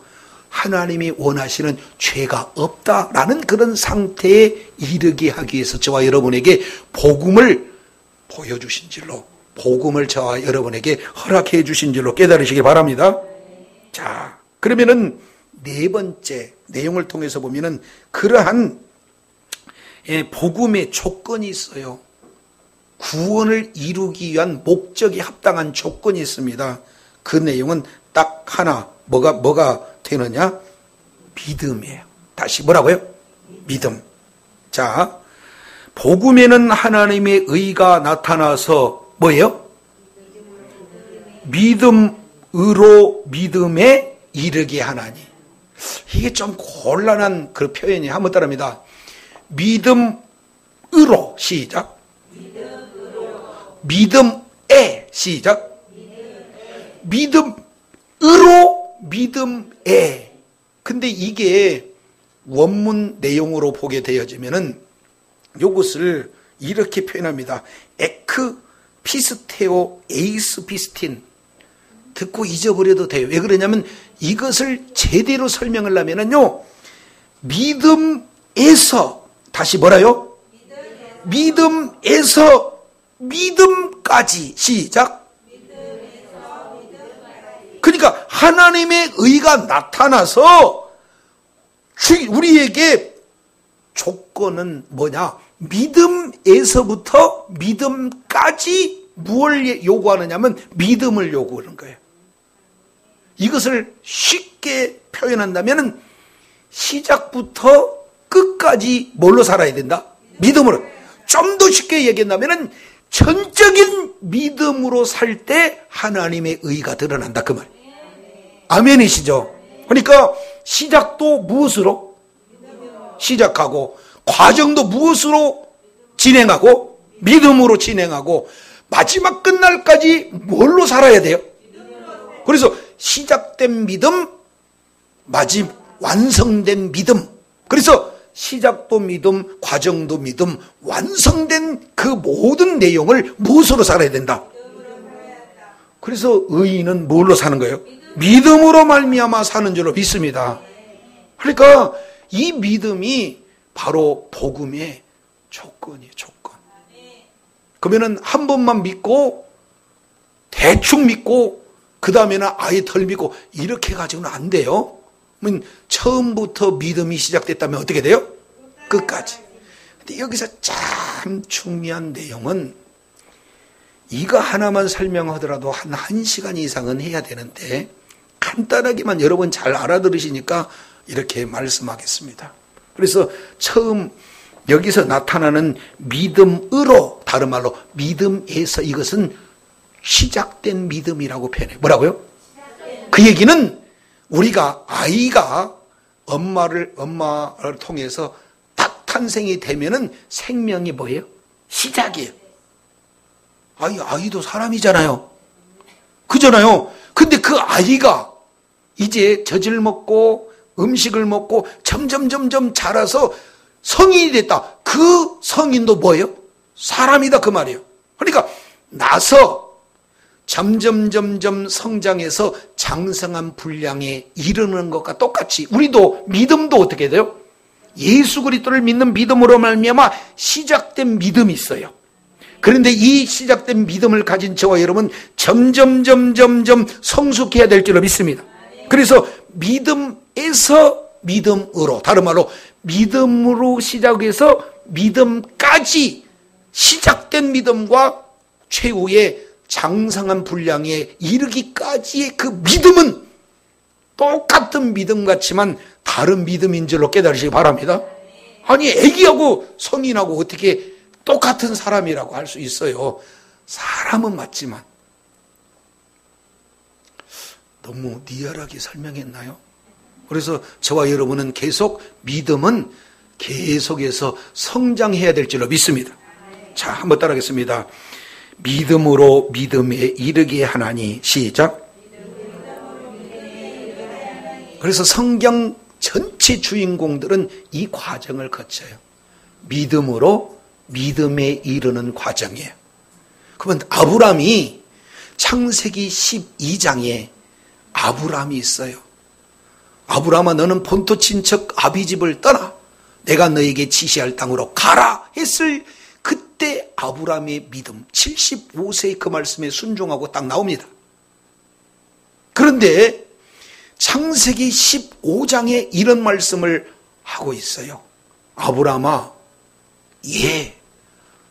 하나님이 원하시는 죄가 없다라는 그런 상태에 이르게 하기 위해서 저와 여러분에게 복음을 보여주신 줄로 복음을 저와 여러분에게 허락해 주신 줄로 깨달으시기 바랍니다. 자, 그러면은 네 번째 내용을 통해서 보면은 그러한 복음의 조건이 있어요. 구원을 이루기 위한 목적이 합당한 조건이 있습니다. 그 내용은 딱 하나, 뭐가 되느냐? 믿음이에요. 다시 뭐라고요? 믿음. 자, 복음에는 하나님의 의가 나타나서 뭐예요? 믿음으로 믿음에 이르게 하나니. 이게 좀 곤란한 그 표현이 한번 따라합니다. 믿음으로 시작. 믿음에 시작. 믿음으로 믿음에. 근데 이게 원문 내용으로 보게 되어지면은 이것을 이렇게 표현합니다. 에크 피스테오 에이스 피스틴. 듣고 잊어버려도 돼요. 왜 그러냐면 이것을 제대로 설명을 하면은요, 믿음에서, 다시 뭐라요? 믿음에서 믿음까지 시작. 그러니까 하나님의 의가 나타나서 우리에게 조건은 뭐냐? 믿음에서부터 믿음까지 무엇을 요구하느냐면 믿음을 요구하는 거예요. 이것을 쉽게 표현한다면 시작부터 끝까지 뭘로 살아야 된다? 믿음으로. 좀 더 쉽게 얘기한다면 전적인 믿음으로 살 때 하나님의 의가 드러난다 그 말. 아멘이시죠? 그러니까 시작도 무엇으로 시작하고 과정도 무엇으로 진행하고 믿음으로 진행하고 마지막 끝날까지 뭘로 살아야 돼요? 그래서 시작된 믿음, 완성된 믿음. 그래서 시작도 믿음, 과정도 믿음, 완성된 그 모든 내용을 무엇으로 살아야 된다? 그래서 의인은 뭘로 사는 거예요? 믿음으로 말미암아 사는 줄로 믿습니다. 그러니까 이 믿음이 바로 복음의 조건이에요, 조건. 그러면은 한 번만 믿고 대충 믿고 그 다음에는 아예 덜 믿고 이렇게 가지고는 안 돼요. 처음부터 믿음이 시작됐다면 어떻게 돼요? 끝까지. 근데 여기서 참 중요한 내용은 이거 하나만 설명하더라도 한 1시간 이상은 해야 되는데 간단하게만 여러분 잘 알아들으시니까 이렇게 말씀하겠습니다. 그래서 처음 여기서 나타나는 믿음으로, 다른 말로 믿음에서, 이것은 시작된 믿음이라고 표현해요. 뭐라고요? 그 얘기는 우리가 아이가 엄마를 통해서 딱 탄생이 되면은 생명이 뭐예요? 시작이에요. 아이도 사람이잖아요. 그잖아요. 근데 그 아이가 이제 젖을 먹고 음식을 먹고 점점 자라서 성인이 됐다. 그 성인도 뭐예요? 사람이다 그 말이에요. 그러니까 나서 점점 성장해서 장성한 분량에 이르는 것과 똑같이 우리도 믿음도 어떻게 돼요? 예수 그리스도를 믿는 믿음으로 말미암아 시작된 믿음이 있어요. 그런데 이 시작된 믿음을 가진 저와 여러분 점점 성숙해야 될 줄로 믿습니다. 그래서 믿음에서 믿음으로, 다른 말로 믿음으로 시작해서 믿음까지 시작된 믿음과 최후의 장성한 분량에 이르기까지의 그 믿음은 똑같은 믿음 같지만 다른 믿음인 줄로 깨달으시기 바랍니다. 아니 애기하고 성인하고 어떻게 똑같은 사람이라고 할 수 있어요. 사람은 맞지만 너무 리얼하게 설명했나요? 그래서 저와 여러분은 계속 믿음은 계속해서 성장해야 될 줄로 믿습니다. 자, 한번 따라하겠습니다. 믿음으로 믿음에 이르게 하나니. 시작. 그래서 성경 전체 주인공들은 이 과정을 거쳐요. 믿음으로 믿음에 이르는 과정이에요. 그러면 아브람이 창세기 12장에 아브람이 있어요. 아브람아 너는 본토 친척 아비 집을 떠나 내가 너에게 지시할 땅으로 가라 했을 그때 아브라함의 믿음, 75세의 그 말씀에 순종하고 딱 나옵니다. 그런데 창세기 15장에 이런 말씀을 하고 있어요. 아브라함아,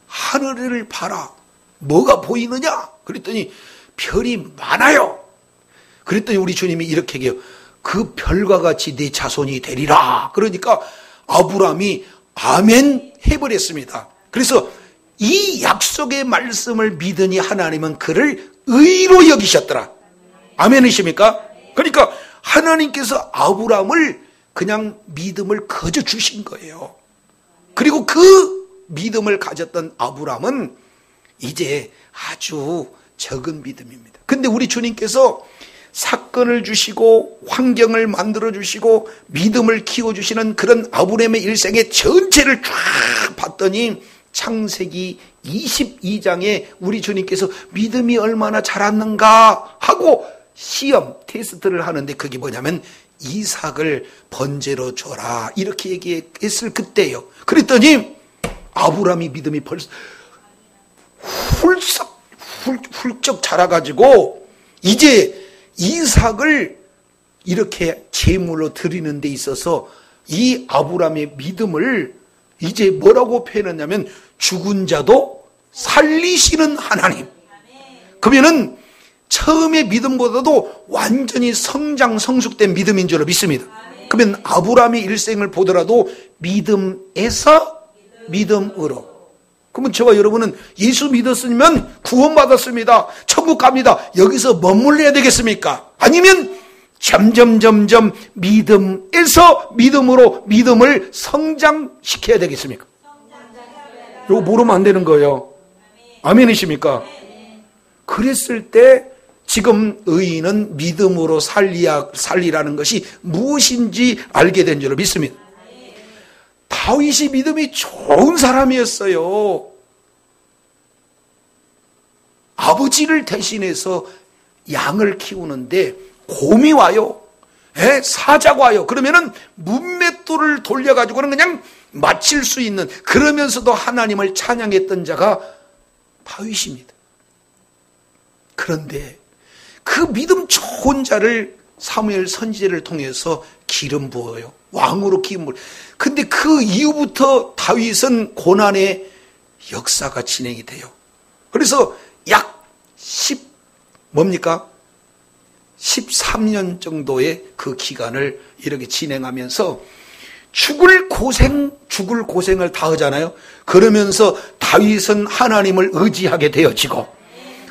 하늘을 봐라. 뭐가 보이느냐? 그랬더니 별이 많아요. 그랬더니 우리 주님이 이렇게 얘기해요. 그 별과 같이 네 자손이 되리라. 그러니까 아브라함이 아멘 해버렸습니다. 그래서 이 약속의 말씀을 믿으니 하나님은 그를 의로 여기셨더라. 아멘이십니까? 그러니까 하나님께서 아브라함을 그냥 믿음을 거저 주신 거예요. 그리고 그 믿음을 가졌던 아브라함은 이제 아주 적은 믿음입니다. 근데 우리 주님께서 사건을 주시고 환경을 만들어 주시고 믿음을 키워주시는 그런 아브라함의 일생의 전체를 쫙 봤더니 창세기 22장에 우리 주님께서 믿음이 얼마나 자랐는가 하고 시험, 테스트를 하는데 그게 뭐냐면 이삭을 번제로 줘라 이렇게 얘기했을 그때예요. 그랬더니 아브라함이 믿음이 벌써 훌쩍 자라가지고 이제 이삭을 이렇게 제물로 드리는 데 있어서 이 아브라함의 믿음을 이제 뭐라고 표현했냐면 죽은 자도 살리시는 하나님. 그러면은 처음의 믿음보다도 완전히 성숙된 믿음인 줄로 믿습니다. 그러면 아브라함의 일생을 보더라도 믿음에서 믿음으로. 그러면 저와 여러분은 예수 믿었으면 구원받았습니다. 천국 갑니다. 여기서 머물러야 되겠습니까? 아니면 점점 믿음에서 믿음으로 믿음을 성장시켜야 되겠습니까? 이거 모르면 안 되는 거예요. 아멘이십니까? 그랬을 때 지금 의인은 믿음으로 살리라는 것이 무엇인지 알게 된 줄로 믿습니다. 다윗이 믿음이 좋은 사람이었어요. 아버지를 대신해서 양을 키우는데 곰이 와요. 사자가 와요. 그러면은 문맷돌을 돌려가지고는 그냥 맞힐 수 있는, 그러면서도 하나님을 찬양했던 자가 다윗입니다. 그런데 그 믿음 좋은 자를 사무엘 선지자를 통해서 기름 부어요. 왕으로 기름 부어요. 근데 그 이후부터 다윗은 고난의 역사가 진행이 돼요. 그래서 약 13년 정도의 그 기간을 이렇게 진행하면서 죽을 고생을 다 하잖아요. 그러면서 다윗은 하나님을 의지하게 되어지고,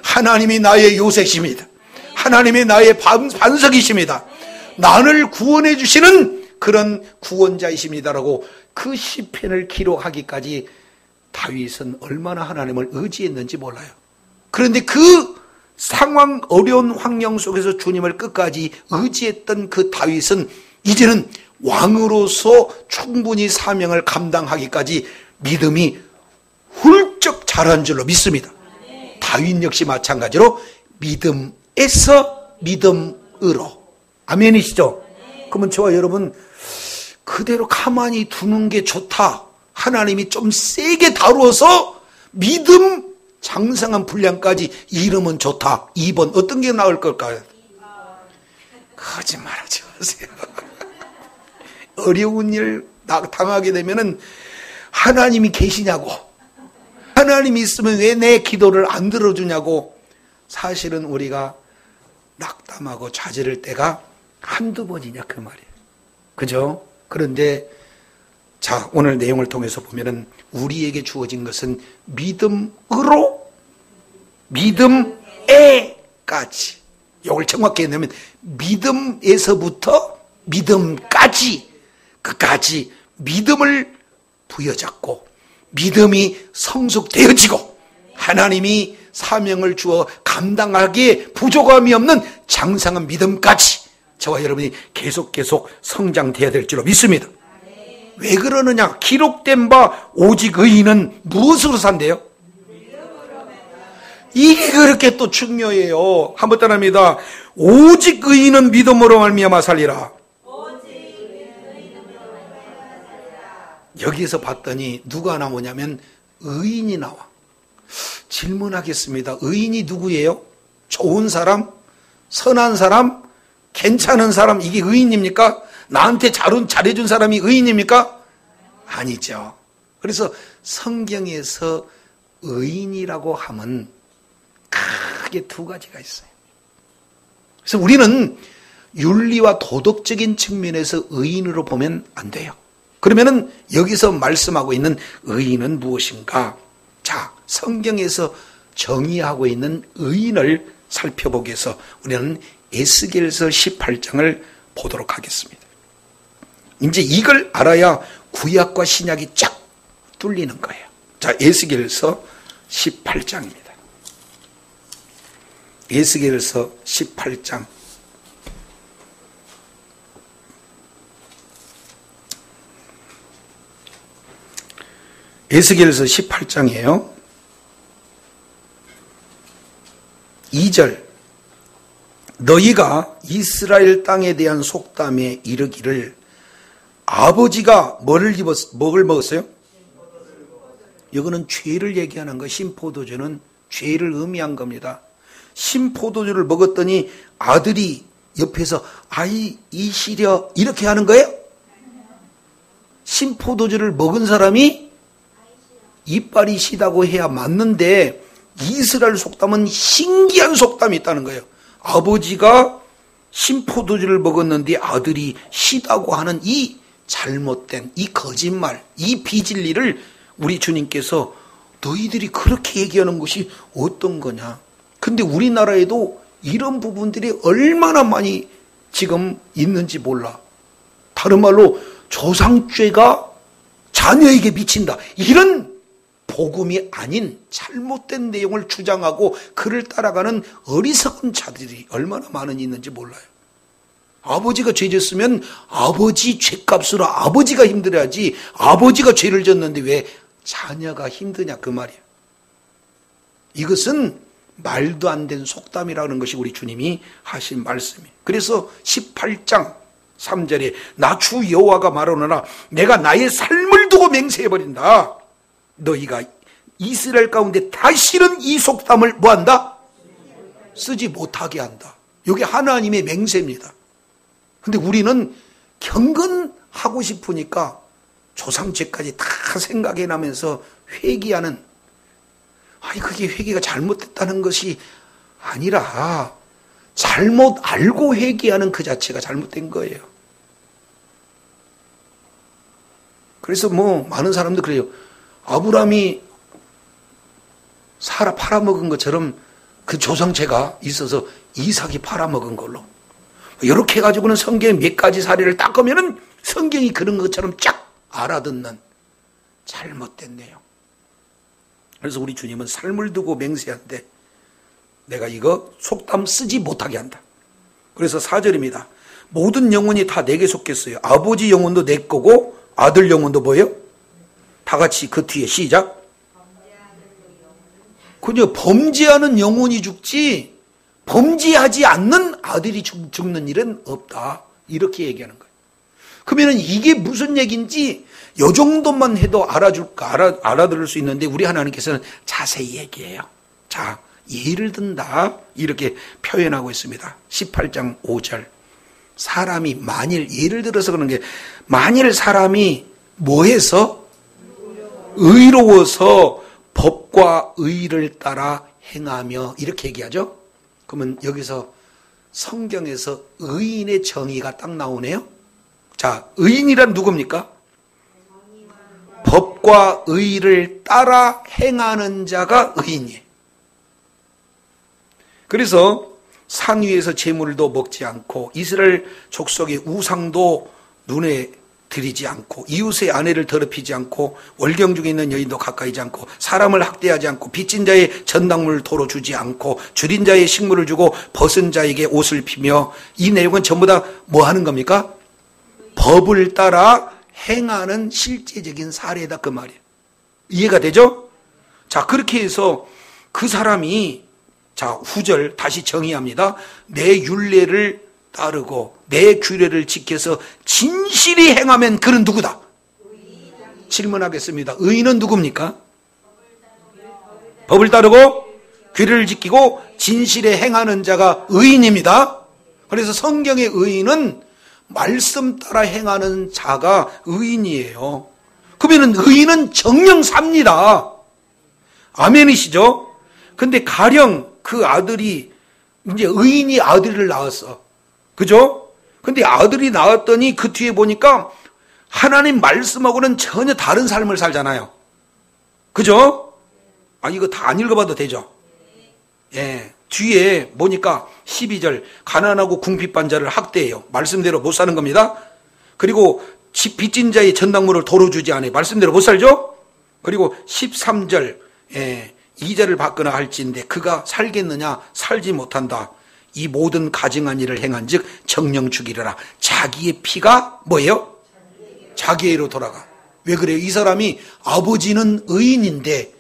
하나님이 나의 요새십니다. 하나님이 나의 반석이십니다. 나를 구원해 주시는 그런 구원자이십니다라고 그 시편을 기록하기까지 다윗은 얼마나 하나님을 의지했는지 몰라요. 그런데 그 상황, 어려운 환경 속에서 주님을 끝까지 의지했던 그 다윗은 이제는 왕으로서 충분히 사명을 감당하기까지 믿음이 훌쩍 자란 줄로 믿습니다. 다윗 역시 마찬가지로 믿음에서 믿음으로. 아멘이시죠? 그러면 저와 여러분, 그대로 가만히 두는 게 좋다. 하나님이 좀 세게 다루어서 믿음 장성한 분량까지 이르면 좋다. 2번 어떤 게 나을 걸까요? 거짓말하지 마세요. 어려운 일 당하게 되면은 하나님이 계시냐고, 하나님이 있으면 왜 내 기도를 안 들어주냐고, 사실은 우리가 낙담하고 좌절할 때가 한두 번이냐 그 말이에요. 그죠? 그런데 자, 오늘 내용을 통해서 보면은 우리에게 주어진 것은 믿음으로 믿음에까지. 이걸 정확히 해내면 믿음에서부터 믿음까지, 끝까지 믿음을 부여잡고 믿음이 성숙되어지고 하나님이 사명을 주어 감당하기에 부족함이 없는 장성한 믿음까지 저와 여러분이 계속 성장돼야 될 줄로 믿습니다. 왜 그러느냐? 기록된 바 오직 의인은 무엇으로 산대요? 이게 그렇게 또 중요해요. 한번 따라합니다. 오직 의인은 믿음으로 말미암아 살리라. 여기서 봤더니 누가 나오냐면 의인이 나와. 질문하겠습니다. 의인이 누구예요? 좋은 사람? 선한 사람? 괜찮은 사람? 이게 의인입니까? 나한테 잘해준 사람이 의인입니까? 아니죠. 그래서 성경에서 의인이라고 하면 크게 두 가지가 있어요. 그래서 우리는 윤리와 도덕적인 측면에서 의인으로 보면 안 돼요. 그러면은 여기서 말씀하고 있는 의인은 무엇인가? 자, 성경에서 정의하고 있는 의인을 살펴보기 위해서 우리는 에스겔서 18장을 보도록 하겠습니다. 이제 이걸 알아야 구약과 신약이 쫙 뚫리는 거예요. 자, 에스겔서 18장입니다. 에스겔서 18장. 에스겔서 18장이에요. 2절. 너희가 이스라엘 땅에 대한 속담에 이르기를 아버지가 뭐를 먹었어요? 이거는 죄를 얘기하는 거. 신포도주는 죄를 의미한 겁니다. 신포도주를 먹었더니 아들이 옆에서 아이 이 시려 이렇게 하는 거예요? 신포도주를 먹은 사람이 이빨이 시다고 해야 맞는데 이스라엘 속담은 신기한 속담이 있다는 거예요. 아버지가 신포도주를 먹었는데 아들이 시다고 하는 이 잘못된 이 거짓말, 이 비진리를 우리 주님께서 너희들이 그렇게 얘기하는 것이 어떤 거냐. 근데 우리나라에도 이런 부분들이 얼마나 많이 지금 있는지 몰라. 다른 말로 조상죄가 자녀에게 미친다. 이런 복음이 아닌 잘못된 내용을 주장하고 그를 따라가는 어리석은 자들이 얼마나 많이 있는지 몰라요. 아버지가 죄 졌으면 아버지 죄값으로 아버지가 힘들어야지 아버지가 죄를 졌는데 왜 자녀가 힘드냐 그 말이에요. 이것은 말도 안 된 속담이라는 것이 우리 주님이 하신 말씀이에요. 그래서 18장 3절에 나 주 여호와가 말하노라 내가 나의 삶을 두고 맹세해버린다. 너희가 이스라엘 가운데 다시는 이 속담을 뭐한다? 쓰지 못하게 한다. 이게 하나님의 맹세입니다. 근데 우리는 경건하고 싶으니까 조상죄까지 다 생각해 나면서 회개하는, 아니 그게 회개가 잘못됐다는 것이 아니라 잘못 알고 회개하는 그 자체가 잘못된 거예요. 그래서 많은 사람들 그래요. 아브라함이 사라 팔아먹은 것처럼 그 조상죄가 있어서 이삭이 팔아먹은 걸로 이렇게 해가지고는 성경에 몇 가지 사례를 닦으면은 성경이 그런 것처럼 쫙 알아듣는 잘못된 내용. 그래서 우리 주님은 삶을 두고 맹세한데 내가 이거 속담 쓰지 못하게 한다. 그래서 4절입니다. 모든 영혼이 다 내게 속겠어요. 아버지 영혼도 내 거고 아들 영혼도 뭐예요? 다 같이 그 뒤에 시작. 그냥 범죄하는 영혼이 죽지 범죄하지 않는 아들이 죽는 일은 없다. 이렇게 얘기하는 거예요. 그러면 이게 무슨 얘기인지 요 정도만 해도 알아들을 수 있는데 우리 하나님께서는 자세히 얘기해요. 자, 예를 든다. 이렇게 표현하고 있습니다. 18장 5절. 사람이 만일 예를 들어서 그런 게 만일 사람이 뭐해서 의로워서 법과 의를 따라 행하며 이렇게 얘기하죠. 그러면 여기서 성경에서 의인의 정의가 딱 나오네요. 자, 의인이란 누굽니까? 법과 의를 따라 행하는 자가 의인이에요. 그래서 산 위에서 제물도 먹지 않고 이스라엘 족속의 우상도 눈에 들이지 않고 이웃의 아내를 더럽히지 않고 월경 중에 있는 여인도 가까이지 않고 사람을 학대하지 않고 빚진 자의 전당물을 도로 주지 않고 줄인 자의 식물을 주고 벗은 자에게 옷을 피며 이 내용은 전부 다 뭐 하는 겁니까? 법을 따라 행하는 실제적인 사례다 그 말이에요. 이해가 되죠? 자, 그렇게 해서 그 사람이 자, 후절 다시 정의합니다. 내 율례를 따르고 내 규례를 지켜서 진실히 행하면 그는 누구다? 질문하겠습니다. 의인은 누굽니까? 법을 따르고 규례를 지키고 진실에 행하는 자가 의인입니다. 그래서 성경의 의인은 말씀 따라 행하는 자가 의인이에요. 그러면 의인은 정령 삽니다. 아멘이시죠? 근데 가령 그 아들이 이제 의인이 아들을 낳았어. 그죠? 근데 아들이 낳았더니 그 뒤에 보니까 하나님 말씀하고는 전혀 다른 삶을 살잖아요. 그죠? 이거 다 안 읽어봐도 되죠? 예. 뒤에 보니까 12절 가난하고 궁핍한 자를 학대해요. 말씀대로 못 사는 겁니다. 그리고 빚진 자의 전당물을 도로 주지 않아요. 말씀대로 못 살죠? 그리고 13절 이자를 받거나 할지인데 그가 살겠느냐? 살지 못한다. 이 모든 가증한 일을 행한 즉 정령 죽이려라. 자기의 피가 뭐예요? 자기애로 돌아가. 왜 그래요? 이 사람이 아버지는 의인인데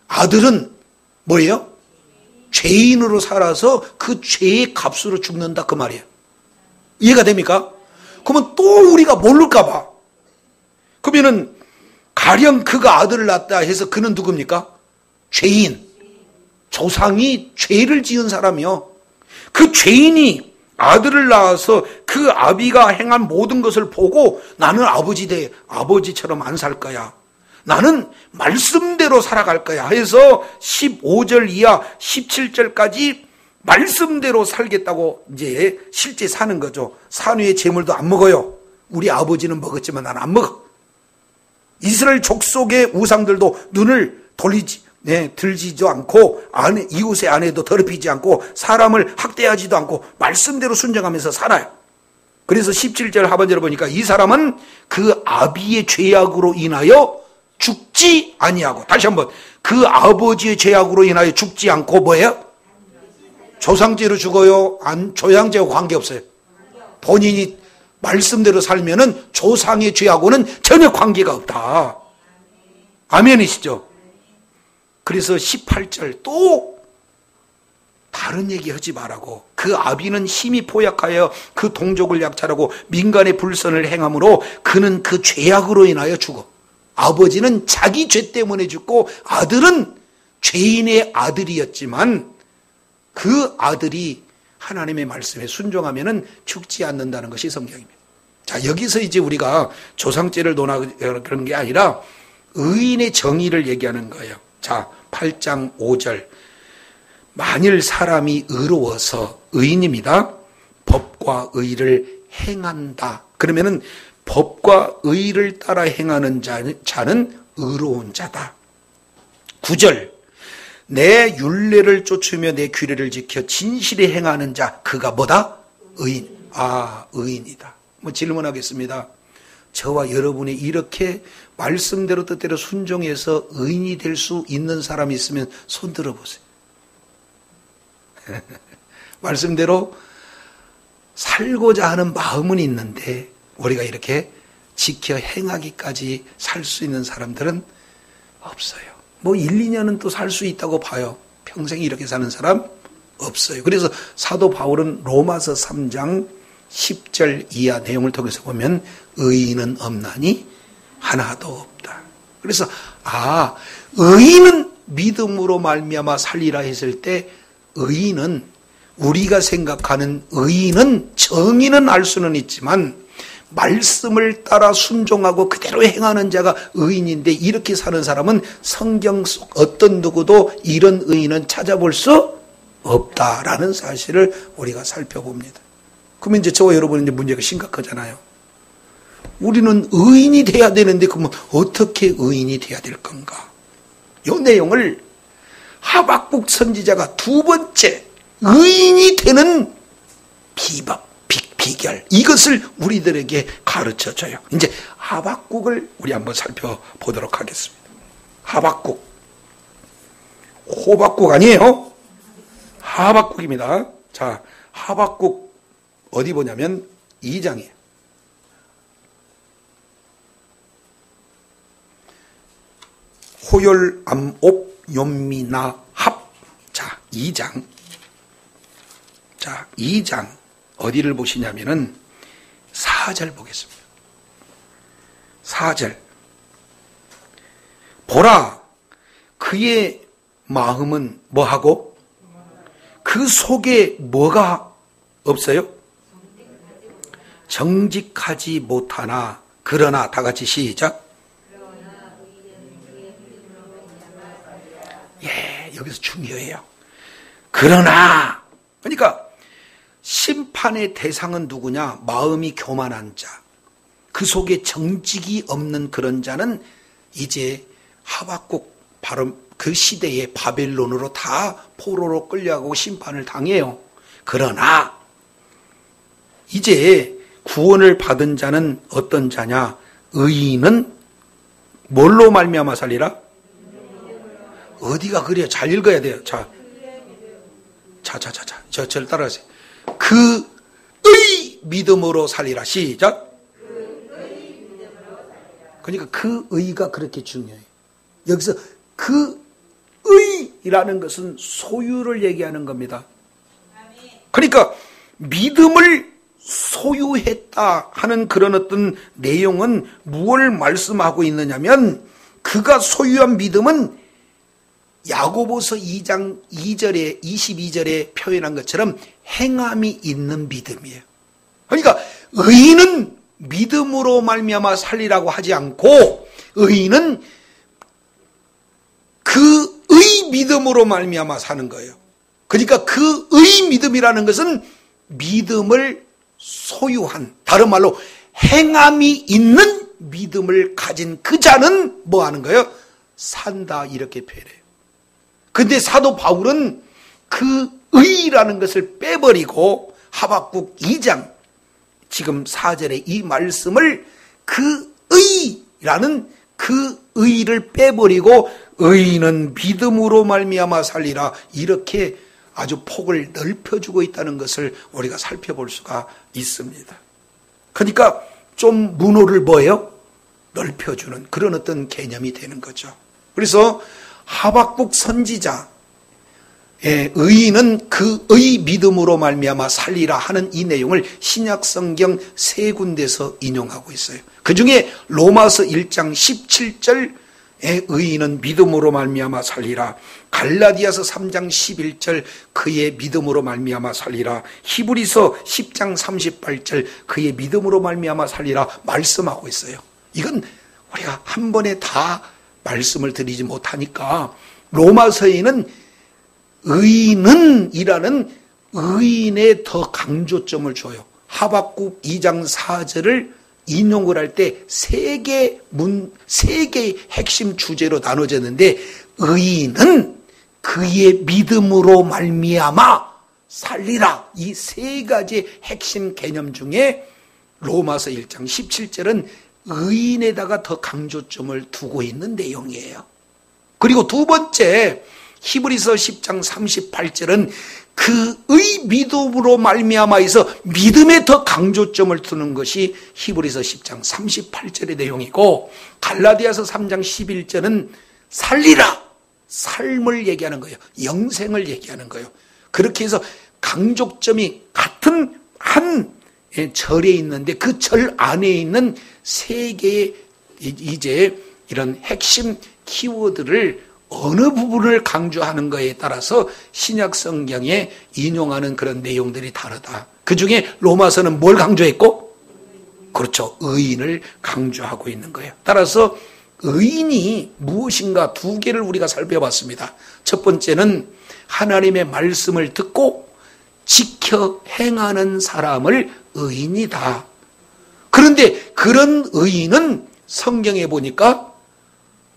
아들은 뭐예요? 죄인으로 살아서 그 죄의 값으로 죽는다 그 말이에요. 이해가 됩니까? 그러면 또 우리가 모를까 봐. 그러면은 가령 그가 아들을 낳았다 해서 그는 누굽니까? 죄인. 조상이 죄를 지은 사람이요. 그 죄인이 아들을 낳아서 그 아비가 행한 모든 것을 보고 나는 아버지처럼 안 살 거야. 나는 말씀대로 살아갈 거야 해서 15절 이하 17절까지 말씀대로 살겠다고 이제 실제 사는 거죠. 산위의 재물도 안 먹어요. 우리 아버지는 먹었지만 나는 안 먹어. 이스라엘 족속의 우상들도 눈을 들지도 않고 이웃의 아내도 더럽히지 않고 사람을 학대하지도 않고 말씀대로 순종하면서 살아요. 그래서 17절 하반절을 보니까 이 사람은 그 아비의 죄악으로 인하여 죽지 아니하고, 다시 한번, 그 아버지의 죄악으로 인하여 죽지 않고 뭐예요? 조상죄로 죽어요? 조상죄와 관계없어요. 본인이 말씀대로 살면은 조상의 죄하고는 전혀 관계가 없다. 아멘이시죠? 그래서 18절 또 다른 얘기 하지 말라고. 그 아비는 힘이 포약하여 그 동족을 약탈하고 민간의 불선을 행함으로 그는 그 죄악으로 인하여 죽어. 아버지는 자기 죄 때문에 죽고 아들은 죄인의 아들이었지만 그 아들이 하나님의 말씀에 순종하면은 죽지 않는다는 것이 성경입니다. 자, 여기서 이제 우리가 조상죄를 논하고 그런 게 아니라 의인의 정의를 얘기하는 거예요. 자, 8장 5절. 만일 사람이 의로워서, 의인입니다. 법과 의를 행한다. 그러면은 법과 의를 따라 행하는 자는 의로운 자다. 9절. 내 율례를 쫓으며 내 규례를 지켜 진실에 행하는 자, 그가 뭐다? 의인. 의인이다. 질문하겠습니다. 저와 여러분이 이렇게 말씀대로 뜻대로 순종해서 의인이 될 수 있는 사람이 있으면 손 들어보세요. 말씀대로 살고자 하는 마음은 있는데 우리가 이렇게 지켜 행하기까지 살 수 있는 사람들은 없어요. 1, 2년은 또 살 수 있다고 봐요. 평생 이렇게 사는 사람 없어요. 그래서 사도 바울은 로마서 3장 10절 이하 내용을 통해서 보면 의인은 없나니 하나도 없다. 그래서 의인은 믿음으로 말미암아 살리라 했을 때 의인은 우리가 생각하는 의인은 정의는 알 수는 있지만 말씀을 따라 순종하고 그대로 행하는 자가 의인인데 이렇게 사는 사람은 성경 속 어떤 누구도 이런 의인은 찾아볼 수 없다라는 사실을 우리가 살펴봅니다. 그러면 이제 저와 여러분은 이제 문제가 심각하잖아요. 우리는 의인이 돼야 되는데 그러면 어떻게 의인이 돼야 될 건가? 이 내용을 하박국 선지자가 두 번째 의인이 되는 비결 이것을 우리들에게 가르쳐줘요. 이제 하박국을 우리 한번 살펴보도록 하겠습니다. 하박국, 호박국 아니에요? 하박국입니다. 자, 하박국 어디 보냐면 2장이에요. 호열, 암옥, 연미나, 합. 자, 2장. 자, 2장. 어디를 보시냐면은 4절 보겠습니다. 4절. 보라, 그의 마음은 뭐하고? 그 속에 뭐가 없어요? 정직하지 못하나. 그러나. 다 같이 시작. 예, 여기서 중요해요. 그러나. 그러니까 심판의 대상은 누구냐? 마음이 교만한 자. 그 속에 정직이 없는 그런 자는 이제 하박국 바로 그 시대의 바벨론으로 다 포로로 끌려가고 심판을 당해요. 그러나 이제 구원을 받은 자는 어떤 자냐? 의인은 뭘로 말미암아 살리라? 어디가 그래요? 잘 읽어야 돼요. 저를 따라하세요. 그의 믿음으로 살리라. 시작. 그러니까 그 의가 그렇게 중요해요. 여기서 그 의라는 것은 소유를 얘기하는 겁니다. 그러니까 믿음을 소유했다 하는 그런 어떤 내용은 무엇을 말씀하고 있느냐면 그가 소유한 믿음은 야고보서 2장 2절에 22절에 표현한 것처럼 행함이 있는 믿음이에요. 그러니까 의인은 믿음으로 말미암아 살리라고 하지 않고 의인은 그의 믿음으로 말미암아 사는 거예요. 그러니까 그의 믿음이라는 것은 믿음을 소유한, 다른 말로 행함이 있는 믿음을 가진 그 자는 뭐 하는 거예요? 산다, 이렇게 표현해요. 근데 사도 바울은 그 의라는 것을 빼버리고 하박국 2장 지금 4절에 이 말씀을 그 의라는 그 의를 빼버리고 의인은 믿음으로 말미암아 살리라, 이렇게 아주 폭을 넓혀주고 있다는 것을 우리가 살펴볼 수가 있습니다. 그러니까 좀 문호를 뭐예요? 넓혀주는 그런 어떤 개념이 되는 거죠. 그래서 하박국 선지자 의인은 그의 믿음으로 말미암아 살리라 하는 이 내용을 신약 성경 세 군데서 인용하고 있어요. 그 중에 로마서 1장 17절 의인은 믿음으로 말미암아 살리라, 갈라디아서 3장 11절 그의 믿음으로 말미암아 살리라, 히브리서 10장 38절 그의 믿음으로 말미암아 살리라 말씀하고 있어요. 이건 우리가 한 번에 다 말씀을 드리지 못하니까 로마서에는 의인은 이라는 의인에 더 강조점을 줘요. 하박국 2장 4절을 인용을 할 때 세 개의 핵심 주제로 나눠졌는데 의인은 그의 믿음으로 말미암아 살리라, 이 세 가지 핵심 개념 중에 로마서 1장 17절은 의인에다가 더 강조점을 두고 있는 내용이에요. 그리고 두 번째 히브리서 10장 38절은 그의 믿음으로 말미암아서 믿음에 더 강조점을 두는 것이 히브리서 10장 38절의 내용이고, 갈라디아서 3장 11절은 살리라, 삶을 얘기하는 거예요. 영생을 얘기하는 거예요. 그렇게 해서 강조점이 같은 한 절에 있는데 그 절 안에 있는 세 개의 이제 이런 핵심 키워드를 어느 부분을 강조하는 것에 따라서 신약 성경에 인용하는 그런 내용들이 다르다. 그 중에 로마서는 뭘 강조했고? 그렇죠. 의인을 강조하고 있는 거예요. 따라서 의인이 무엇인가 두 개를 우리가 살펴봤습니다. 첫 번째는 하나님의 말씀을 듣고 지켜 행하는 사람을 의인이다. 그런데 그런 의인은 성경에 보니까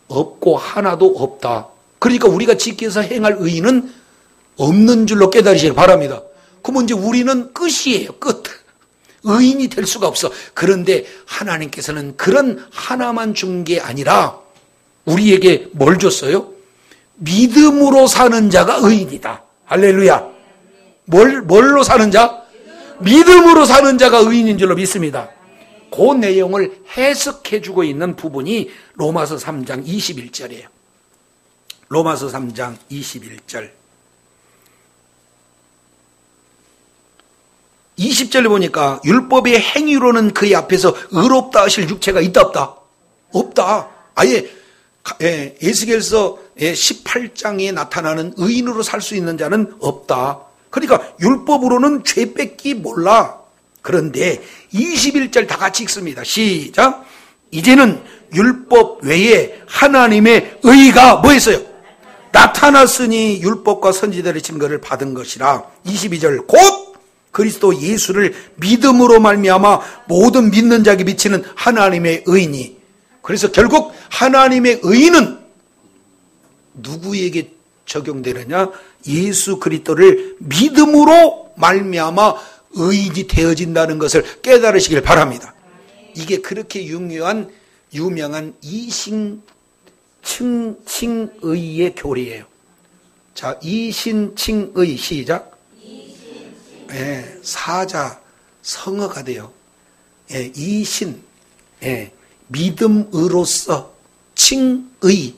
없고 하나도 없다. 그러니까 우리가 지켜서 행할 의인은 없는 줄로 깨달으시길 바랍니다. 그러면 이제 우리는 끝이에요. 끝. 의인이 될 수가 없어. 그런데 하나님께서는 그런 하나만 준 게 아니라 우리에게 뭘 줬어요? 믿음으로 사는 자가 의인이다. 할렐루야. 뭘로 사는 자? 믿음으로 사는 자가 의인인 줄로 믿습니다. 그 내용을 해석해주고 있는 부분이 로마서 3장 21절이에요. 로마서 3장 21절. 20절에 보니까 율법의 행위로는 그의 앞에서 의롭다 하실 육체가 있다 없다? 없다. 아예 에스겔서 18장에 나타나는 의인으로 살 수 있는 자는 없다. 그러니까 율법으로는 죄 뺏기 몰라. 그런데 21절 다 같이 읽습니다. 시작. 이제는 율법 외에 하나님의 의가 뭐 했어요? 나타났으니 율법과 선지자의 증거를 받은 것이라. 22절 곧 그리스도 예수를 믿음으로 말미암아 모든 믿는 자에게 미치는 하나님의 의인이. 그래서 결국 하나님의 의인은 누구에게 적용되느냐? 예수 그리스도를 믿음으로 말미암아 의인이 되어진다는 것을 깨달으시길 바랍니다. 이게 그렇게 유명한 이신칭의의 교리예요. 자, 이신칭의 시작. 사자 성어가 돼요. 이신, 믿음으로써 칭의,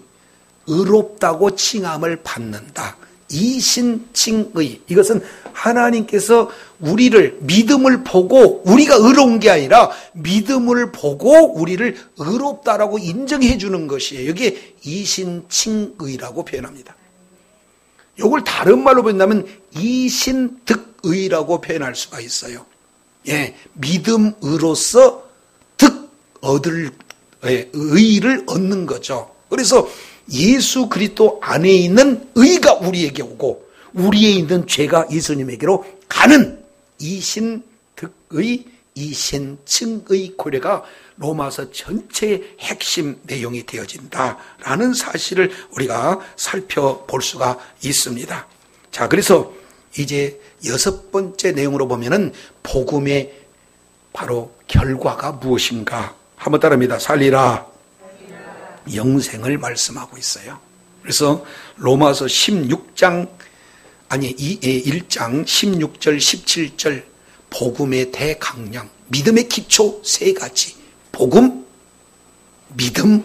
의롭다고 칭함을 받는다. 이신칭의. 이것은 하나님께서 우리를 믿음을 보고 우리가 의로운 게 아니라 믿음을 보고 우리를 의롭다라고 인정해 주는 것이에요. 이게 이신칭의라고 표현합니다. 이걸 다른 말로 표현하면 이신득의라고 표현할 수가 있어요. 믿음으로써 얻을 의를 얻는 거죠. 그래서 예수 그리스도 안에 있는 의가 우리에게 오고 우리에 있는 죄가 예수님에게로 가는 이신득의, 이신칭의 고려가 로마서 전체의 핵심 내용이 되어진다라는 사실을 우리가 살펴볼 수가 있습니다. 자, 그래서 이제 6번째 내용으로 보면은 복음의 바로 결과가 무엇인가 한번 따라합니다. 살리라. 영생을 말씀하고 있어요. 그래서 로마서 1장 16절 17절 복음의 대강령, 믿음의 기초 3가지, 복음, 믿음,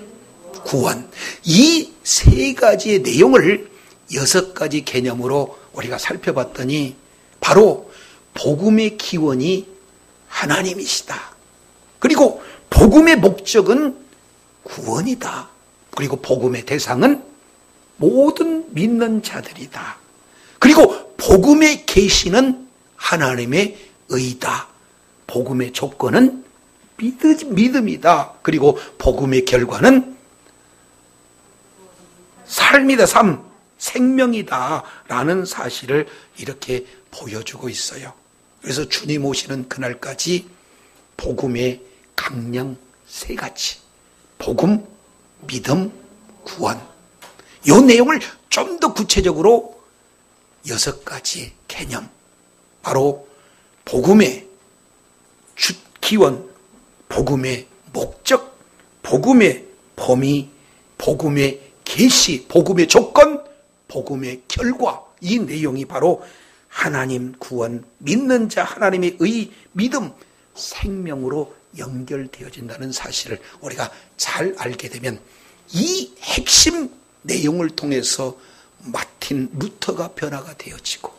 구원, 이 3가지의 내용을 6가지 개념으로 우리가 살펴봤더니 바로 복음의 기원이 하나님이시다. 그리고 복음의 목적은 구원이다. 그리고 복음의 대상은 모든 믿는 자들이다. 그리고 복음의 계시는 하나님의 의다. 복음의 조건은 믿음이다. 그리고 복음의 결과는 삶이다. 삶, 생명이다. 라는 사실을 이렇게 보여주고 있어요. 그래서 주님 오시는 그날까지 복음의 강령 3가지, 복음, 믿음, 구원, 이 내용을 좀 더 구체적으로 6가지 개념, 바로 복음의 기원, 복음의 목적, 복음의 범위, 복음의 계시, 복음의 조건, 복음의 결과, 이 내용이 바로 하나님 구원, 믿는 자 하나님의 의, 믿음, 생명으로 연결되어진다는 사실을 우리가 잘 알게 되면 이 핵심 내용을 통해서 마틴 루터가 변화가 되어지고,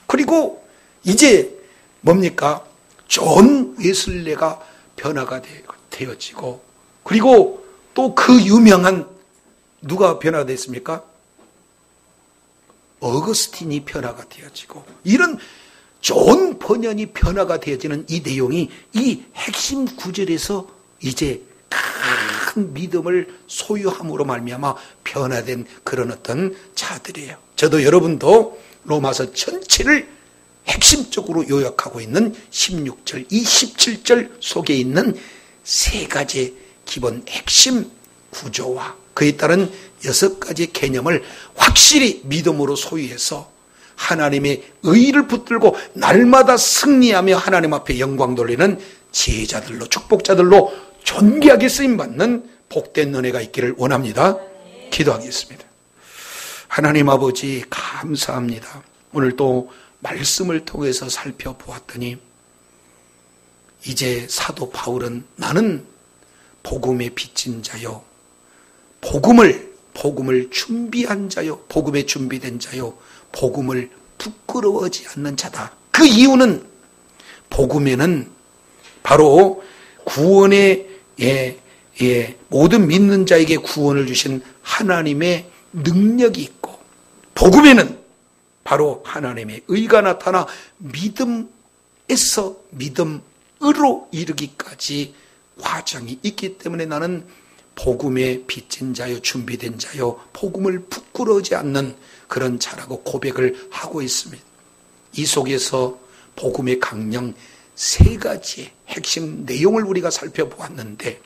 그리고 이제 뭡니까? 존 웨슬레가 변화가 되어지고, 그리고 또 그 유명한 누가 변화가 됐습니까? 어거스틴이 변화가 되어지고, 이런 존 번연이 변화가 되어지는 이 내용이 이 핵심 구절에서 이제 큰 믿음을 소유함으로 말미암아 변화된 그런 어떤 자들이에요. 저도 여러분도 로마서 전체를 핵심적으로 요약하고 있는 16절, 27절 속에 있는 3가지 기본 핵심 구조와 그에 따른 6가지 개념을 확실히 믿음으로 소유해서 하나님의 의를 붙들고 날마다 승리하며 하나님 앞에 영광 돌리는 지혜자들로, 축복자들로 존귀하게 쓰임받는 복된 은혜가 있기를 원합니다. 기도하겠습니다. 하나님 아버지 감사합니다. 오늘 또 말씀을 통해서 살펴보았더니 이제 사도 바울은 나는 복음에 빚진 자요, 복음을 준비한 자요, 복음에 준비된 자요, 복음을 부끄러워하지 않는 자다. 그 이유는 복음에는 바로 구원의 모든 믿는 자에게 구원을 주신 하나님의 능력이 있고, 복음에는 바로 하나님의 의가 나타나 믿음에서 믿음으로 이르기까지 과정이 있기 때문에 나는 복음에 빚진 자요, 준비된 자요, 복음을 부끄러워하지 않는 그런 자라고 고백을 하고 있습니다. 이 속에서 복음의 강령 3가지의 핵심 내용을 우리가 살펴보았는데,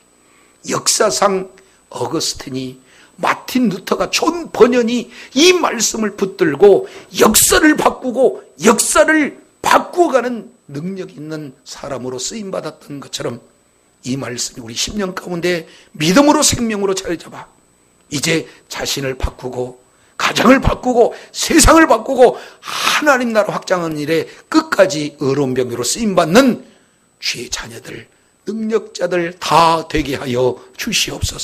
역사상 어거스틴이, 마틴 루터가, 존 번연이 이 말씀을 붙들고 역사를 바꾸고 역사를 바꾸어가는 능력 있는 사람으로 쓰임받았던 것처럼, 이 말씀이 우리 10년 가운데 믿음으로 생명으로 자리 잡아 이제 자신을 바꾸고 가정을 바꾸고 세상을 바꾸고 하나님 나라 확장하는 일에 끝까지 의로운병기로 쓰임받는 주의 자녀들, 능력자들 다 되게 하여 주시옵소서.